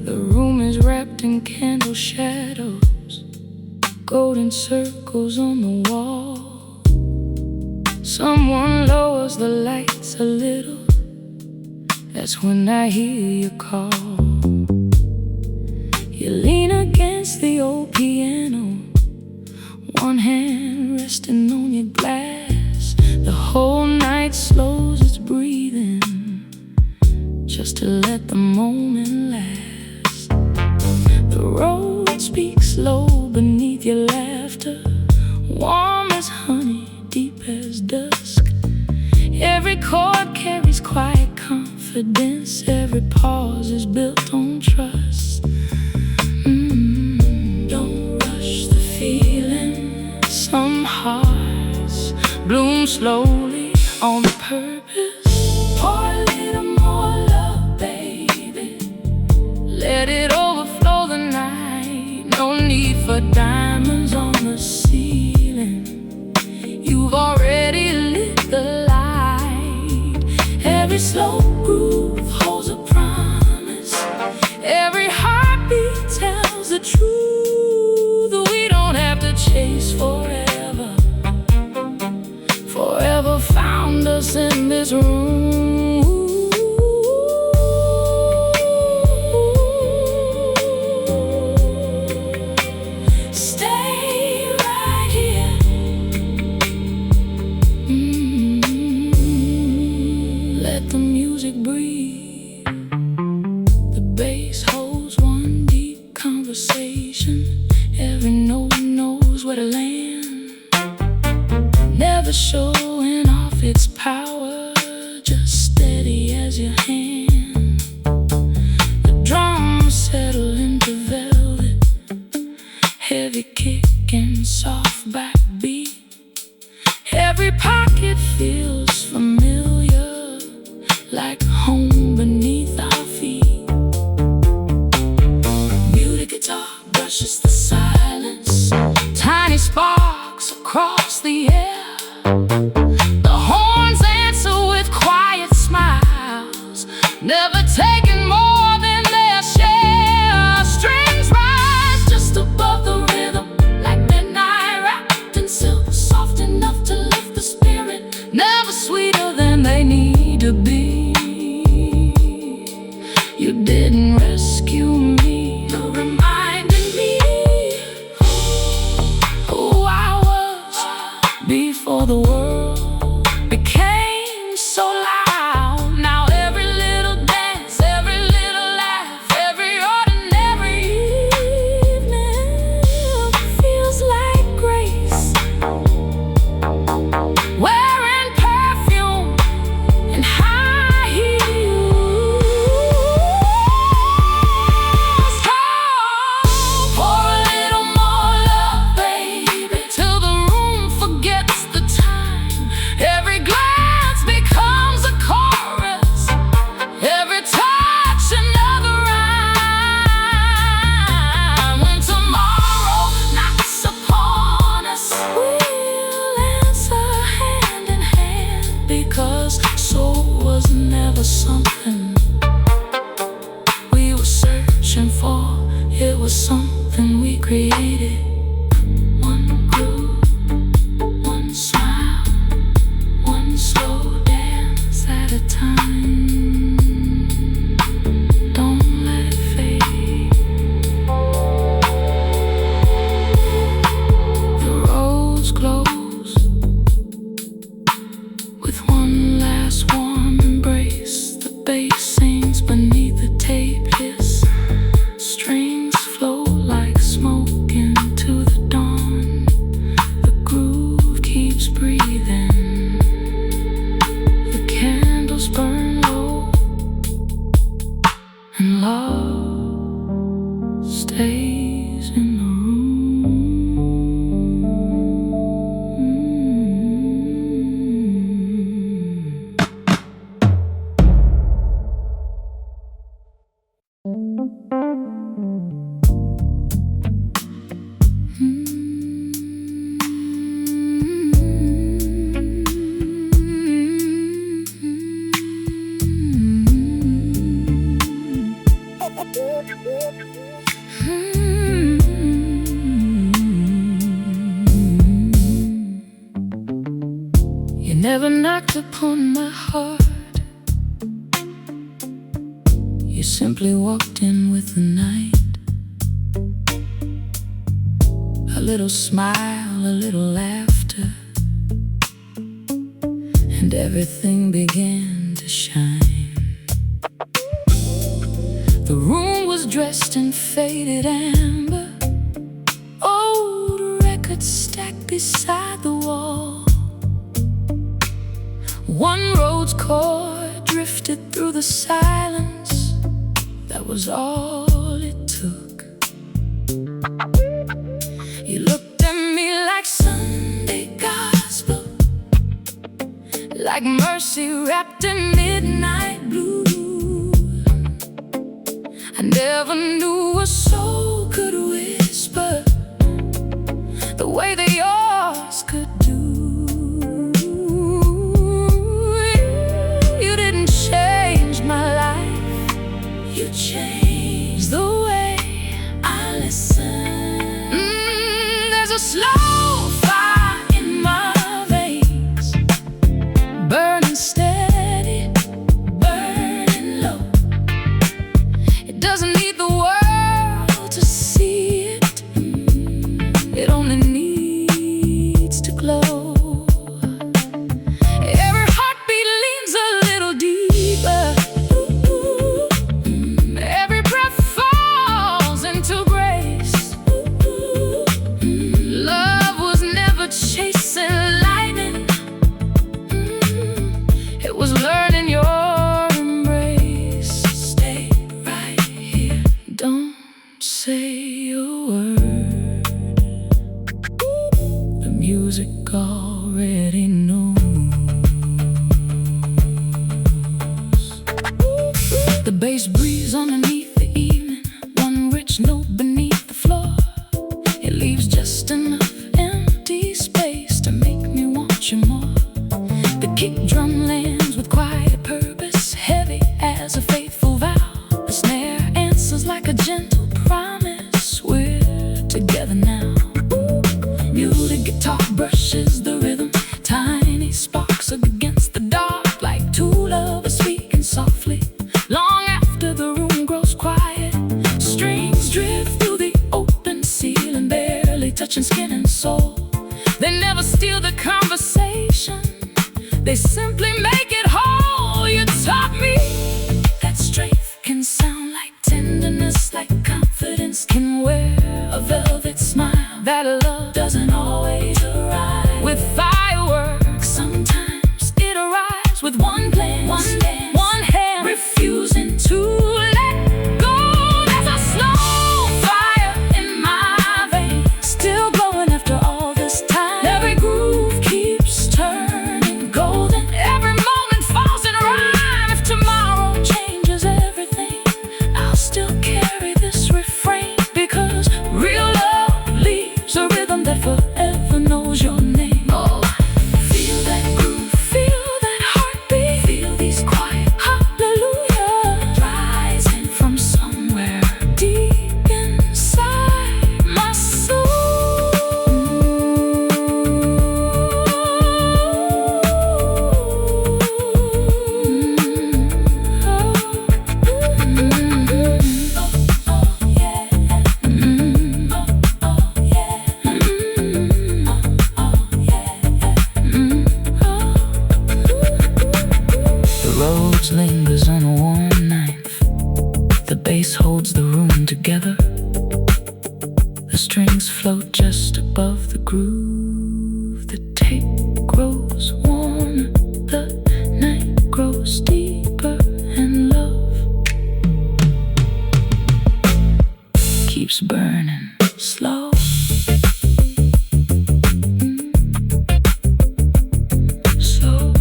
The room is wrapped in candle shadows, golden circles on the wall. Someone lowers the lights a little. That's when I hear you call. You lean against the old piano, one hand resting on your glass. The whole night slows its breathing just to let the moment last. The road speaks low beneath your laughter, warm as honey, deep as dusk. Every chord carries quiet confidence, every pause is built on trust. Don't rush the feeling. Some hearts bloom slowly on purpose. Pour a little more love, baby. Let it overflow the night. No need for diamonds on the ceiling. You've already lit the light. Every slow groove holds a promise. Every heartbeat tells the truth. We don't have to chase forever. Forever found us in this room. Stay right here. Let the music breathe. The bass holds one deep conversation. Every note knows where to land. Never showing off its power, just steady as your hand. The drums settle into velvet, heavy kick and soft backbeat. Every pocket feels familiar, like home beneath our feet. Muted guitar brushes the silence, tiny sparks across the air. The horns answer with quiet smiles, never taking more than their share. Strings rise just above the rhythm, like midnight wrapped in silk, soft enough to lift the spirit, never sweeter than they need to be. You didn't rescue me, you reminded me who I was before the world became so loud. Now every little dance, every little laugh, every ordinary evening feels like grace. Wearing perfume and high heels. Oh, pour a little more love, baby, till the room forgets the time. Every glance becomes a chorus, every touch another rhyme. When tomorrow knocks upon us, we'll answer hand in hand, because soul was never something we were searching for. It was something we created. One groove, one smile, one slow dance at a time. Don't let it fade. The rose glows with one last warm embrace. The bass sings beneath the tape hiss. Strings float like smoke into the dawn. The groove keeps breathing. The candles burn low, and love stays in the You never knocked upon my heart. You simply walked in with the night. A little smile, a little laughter, and everything began to shine. The room was dressed in faded amber, old records stacked beside the wall. One rose chord drifted through the silence. That was all it took. You looked at me like Sunday gospel, like mercy wrapped in midnight blue. I never knew a soul could whisper the way that yours could do. You didn't change my life, you changed the way I listen. There's a slow fire in my veins, burning steady, burning low. It doesn't need the world to see it, it only needs to glow. Every heartbeat leans a little deeper, every breath falls into grace. Love music already knows. The bass breeze underneath the evening, one rich note beneath the floor. It leaves just enough empty space to make me want you more. The kick drum lands with quiet purpose, heavy as a faithful vow. The snare answers like a gentle promise, we're together now. Muted guitar brushes the rhythm, tiny sparks against the dark, like two lovers speaking softly. Long after the room grows quiet, strings drift through the open ceiling, barely touching skin and soul. They never steal the conversation, they simply make it whole. You taught me that strength can sound like tenderness, like confidence can wear a velvet smile, that love doesn't always arrive with fireworks. Sometimes it arrives with one glance, one dance, one hand refusing to let go. There's a slow fire in my veins, still glowing after all this time. Every groove keeps turning golden, every moment falls in rhyme. If tomorrow changes everything, I'll still carry this refrain, because real love leaves a rhythm that forever knows your name. Oh, feel that groove, feel that heartbeat, feel these quiet hallelujah rising from somewhere deep inside my soul. The roads lingers on a warm night. The bass holds the room together. The strings float just above the groove. The tape grows warmer, the night grows deeper, and love keeps burning slow. Slow.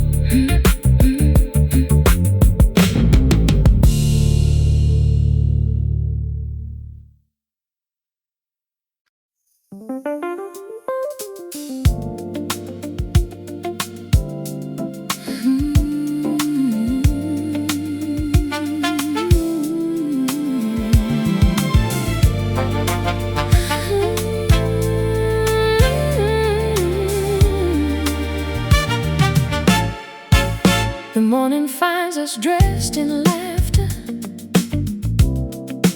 The morning finds us dressed in laughter,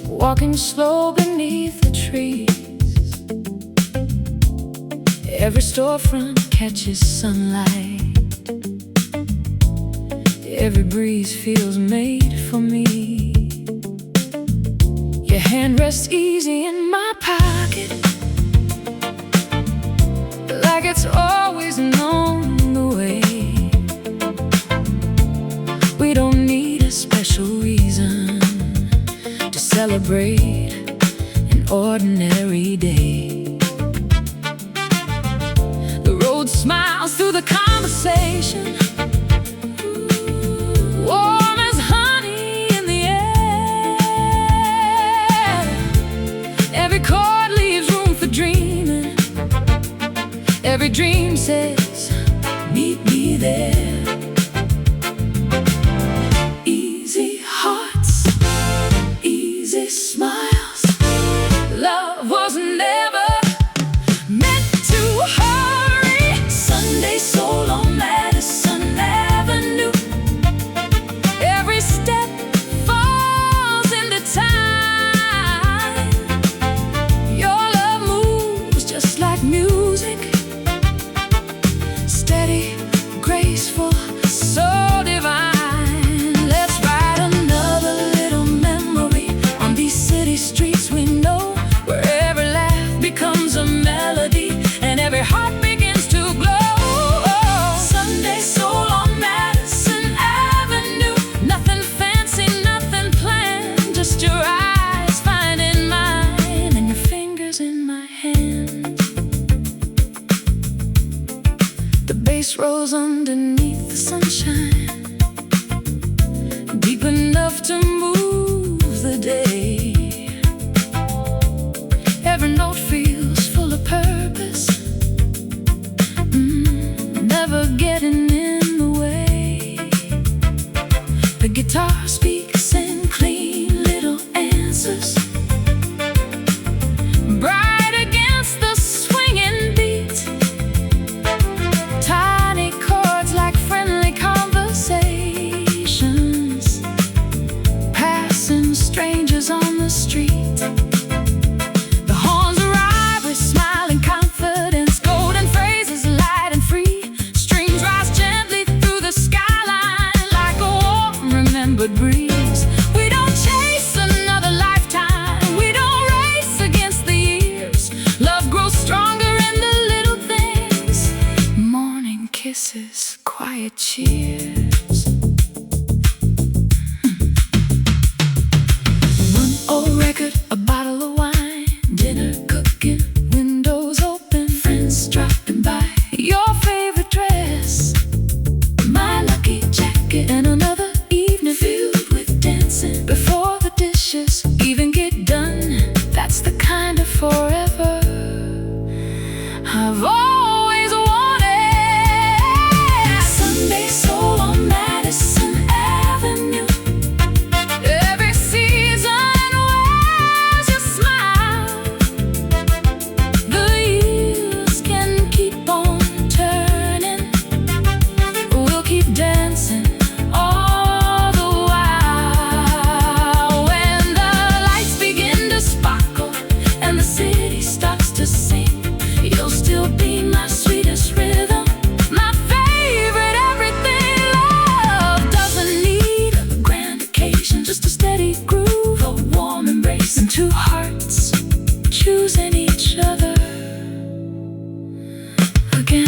walking slow beneath the trees. Every storefront catches sunlight, every breeze feels made for me. Your hand rests easy in my pocket, like it's always known the way. We don't need a special reason to celebrate an ordinary day. The road smiles through the conversation, warm as honey in the air. Every chord leaves room for dreaming, every dream says, meet me there. Easy hearts, easy smiles. Love was never meant to hurry. Sunday soul on Madison Avenue. Every step falls into time. Your love moves just like music, face rose underneath the sunshine, deep enough to move the day. Every note feels full of purpose, never getting in the way. The guitar speaks in clean little answers, bright against the swinging beat. Tiny chords like friendly conversations, passing strangers on the street. The horns arrive with smiling confidence, golden phrases light and free. Strings rise gently through the skyline like a warm remembered breeze. We don't chase another lifetime, we don't race against the years. Love grows stronger in the little things, morning kisses, quiet cheers. One old record, a bottle of wine, dinner cooking, windows open, friends dropping by. Your favorite dress, my lucky jacket, and another evening filled with dancing before the dishes even get done. That's the kind of forever I've always wanted. Sunday soul on Madison Avenue, every season wears your smile. The years can keep on turning, we'll keep dancing all the while. When the lights begin to sparkle and the city starts to sing, you'll still be my sweetest rhythm, my favorite everything. Love doesn't need a grand occasion, just a steady groove, a warm embrace, and two hearts choosing each other again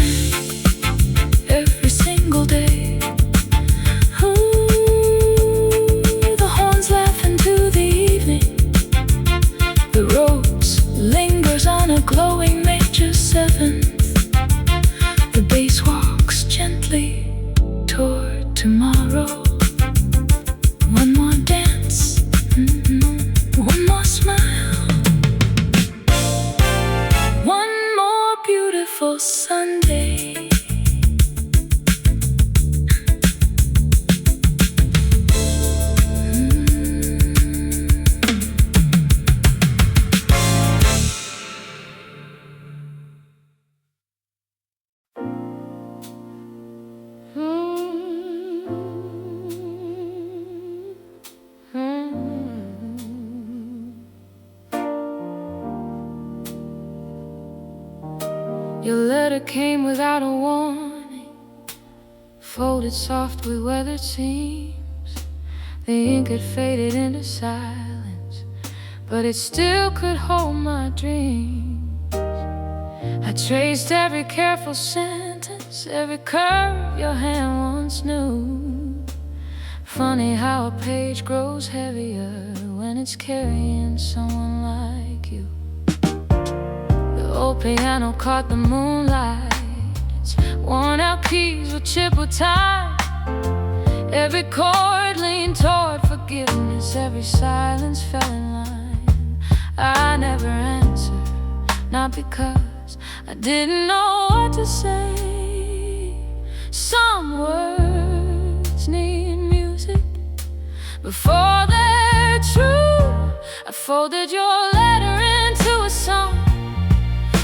every single day. Ooh, the horns laugh into the evening, the rose lingers on a glowing major seventh. The bass walks gently toward tomorrow. One more dance, one more smile, one more beautiful Sunday. Your letter came without a warning, folded softly where it seems. The ink had faded into silence, but it still could hold my dreams. I traced every careful sentence, every curve your hand once knew. Funny how a page grows heavier when it's carrying someone like you. The old piano caught the moonlight, its worn out keys were chipped with time. Every chord leaned toward forgiveness, every silence fell in line. I never answered, not because I didn't know what to say. Some words need music before they're true. I folded your letter into a song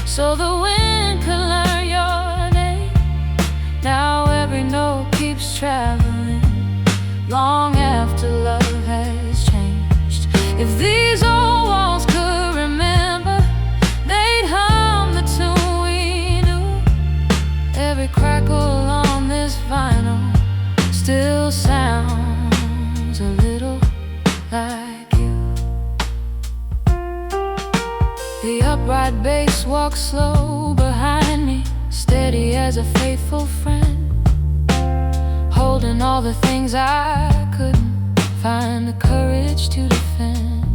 so the wind could learn your name. Now every note keeps traveling long after love has changed. If these old walls could remember, they'd hum the tune we knew. Every crackle on this vinyl still sounds a little like you. The upright bass walks slow behind me, steady as a faithful friend, holding all the things I couldn't find the courage to defend.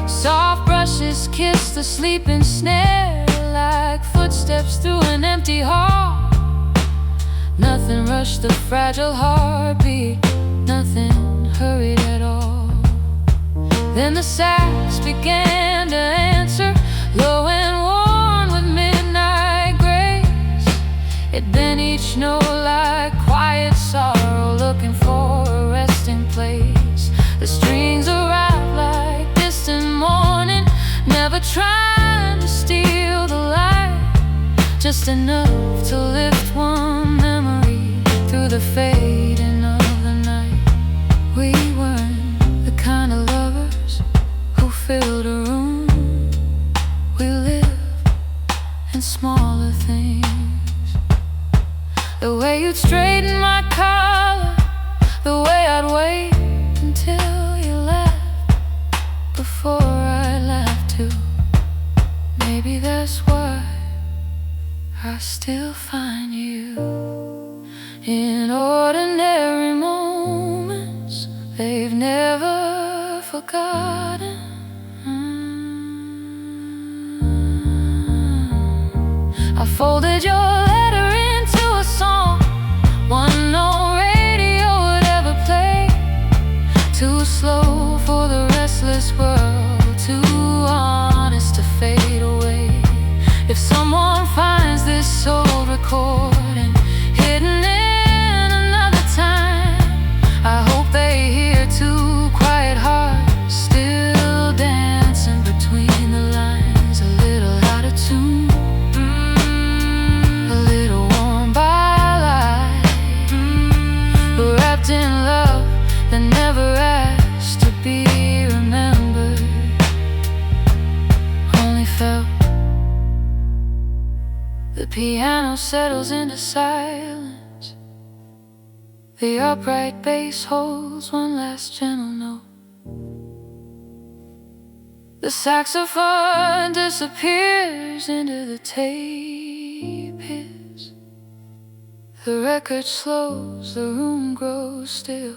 Soft brushes kiss the sleeping snare like footsteps through an empty hall. Nothing rushed the fragile heartbeat, nothing hurried at all. Then the sax began to answer, low and worn with midnight grace. It bent each note like quiet sorrow, looking for a resting place. The strings arrived like distant morning, never trying to steal the light, just enough to lift one memory through the fading of the night. We weren't the kind of lovers who filled a room. We live in smaller things. The way you'd straighten my collar, the way I'd wait until you left before I laughed too. Maybe that's why I still find you in ordinary moments they've never forgotten. I folded your letter into a song, one no radio would ever play. Too slow for the restless world, too honest to fade away. If someone finds this old recording hidden in another time, I hope they hear two quiet hearts still dancing between the lines. A little out of tune, a little worn by life, but wrapped in love that never asked to be remembered, only felt. The piano settles into silence. The upright bass holds one last gentle note. The saxophone disappears into the tape hiss. The record slows, the room grows still,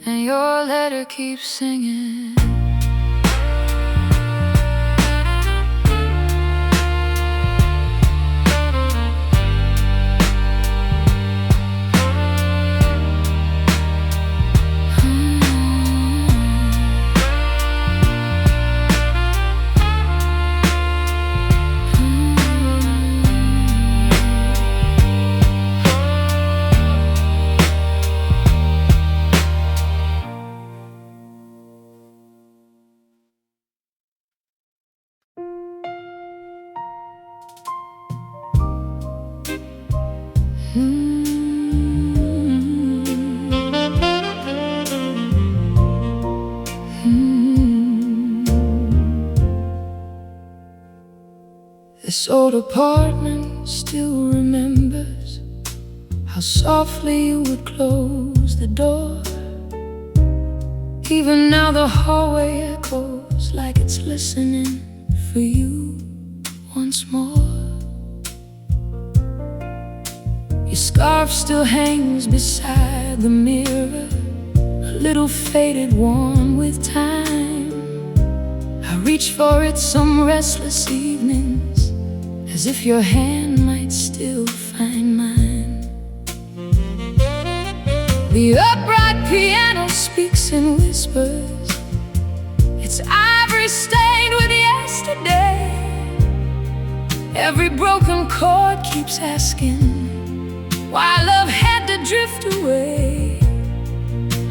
and your letter keeps singing. This old apartment still remembers how softly you would close the door. Even now the hallway echoes like it's listening for you once more. Your scarf still hangs beside the mirror, a little faded, worn with time. I reach for it some restless evenings, as if your hand might still find mine. The upright piano speaks in whispers, its ivory stained with yesterday. Every broken chord keeps asking why love had to drift away.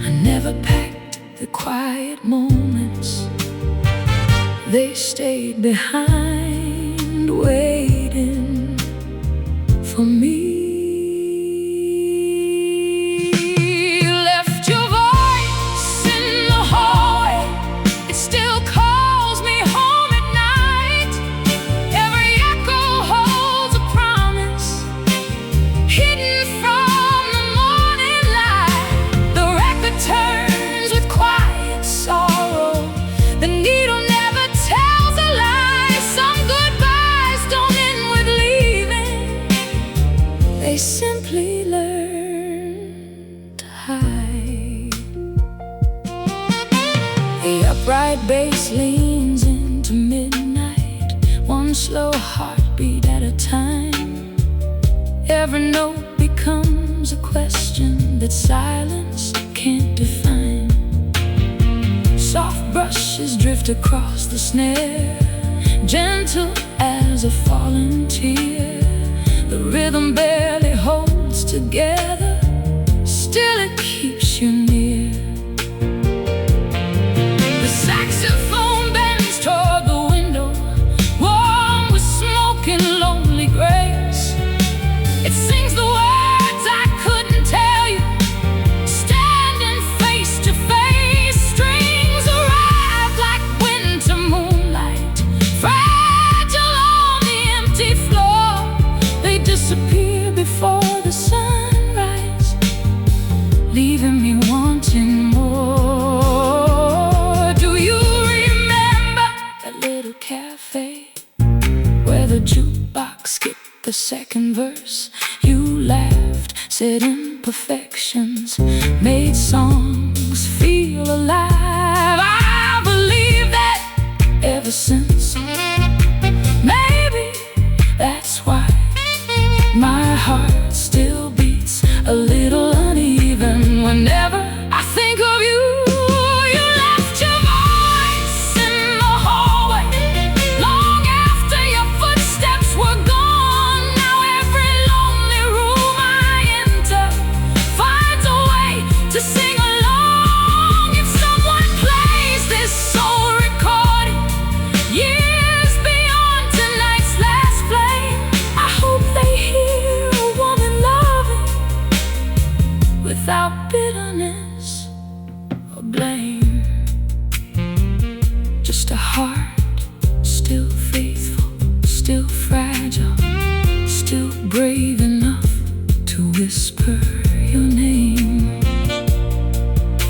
I never packed the quiet moments, they stayed behind, waiting for me. Left your voice in the hallway, it still calls me home at night. Every echo holds a promise, hidden from the morning light. The record turns with quiet sorrow, the needle never tells a lie. Some goodbyes don't end with leaving, they simply learn to hide. The upright bass leans into midnight, one slow heartbeat at a time. Every note becomes a question that silence can't define. Soft brushes drift across the snare, gentle as a falling tear. The rhythm barely holds together, still it keeps you near. The saxophone bends toward the window, warm with smoke and lonely grace. It sings the words I couldn't tell you, standing face to face. Strings arrive like winter moonlight, fragile on the empty floor. They disappear before the sunrise, leaving me wanting more. Do you remember that little cafe where the jukebox skipped the second verse? You laughed, said imperfections made songs feel alive. I believe that ever since. Maybe that's why my heart still beats a little uneven whenever I think of you. You left your voice in the hallway long after your footsteps were gone. Now every lonely room I enter finds a way to sing along. If someone plays this soul recording years beyond tonight's last flame, I hope they hear a woman loving without bitterness or blame. Just a heart still faithful, still fragile, still brave enough to whisper your name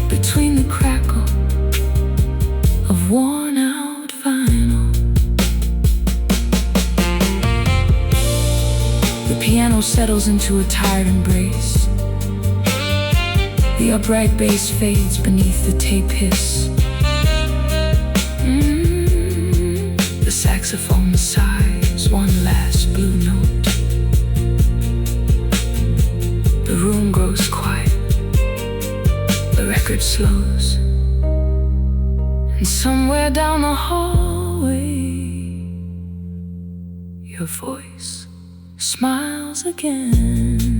between the crackle of worn out vinyl. The piano settles into a tired embrace. The upright bass fades beneath the tape hiss. The saxophone sighs one last blue note. The room grows quiet, the record slows, and somewhere down the hallway your voice smiles again.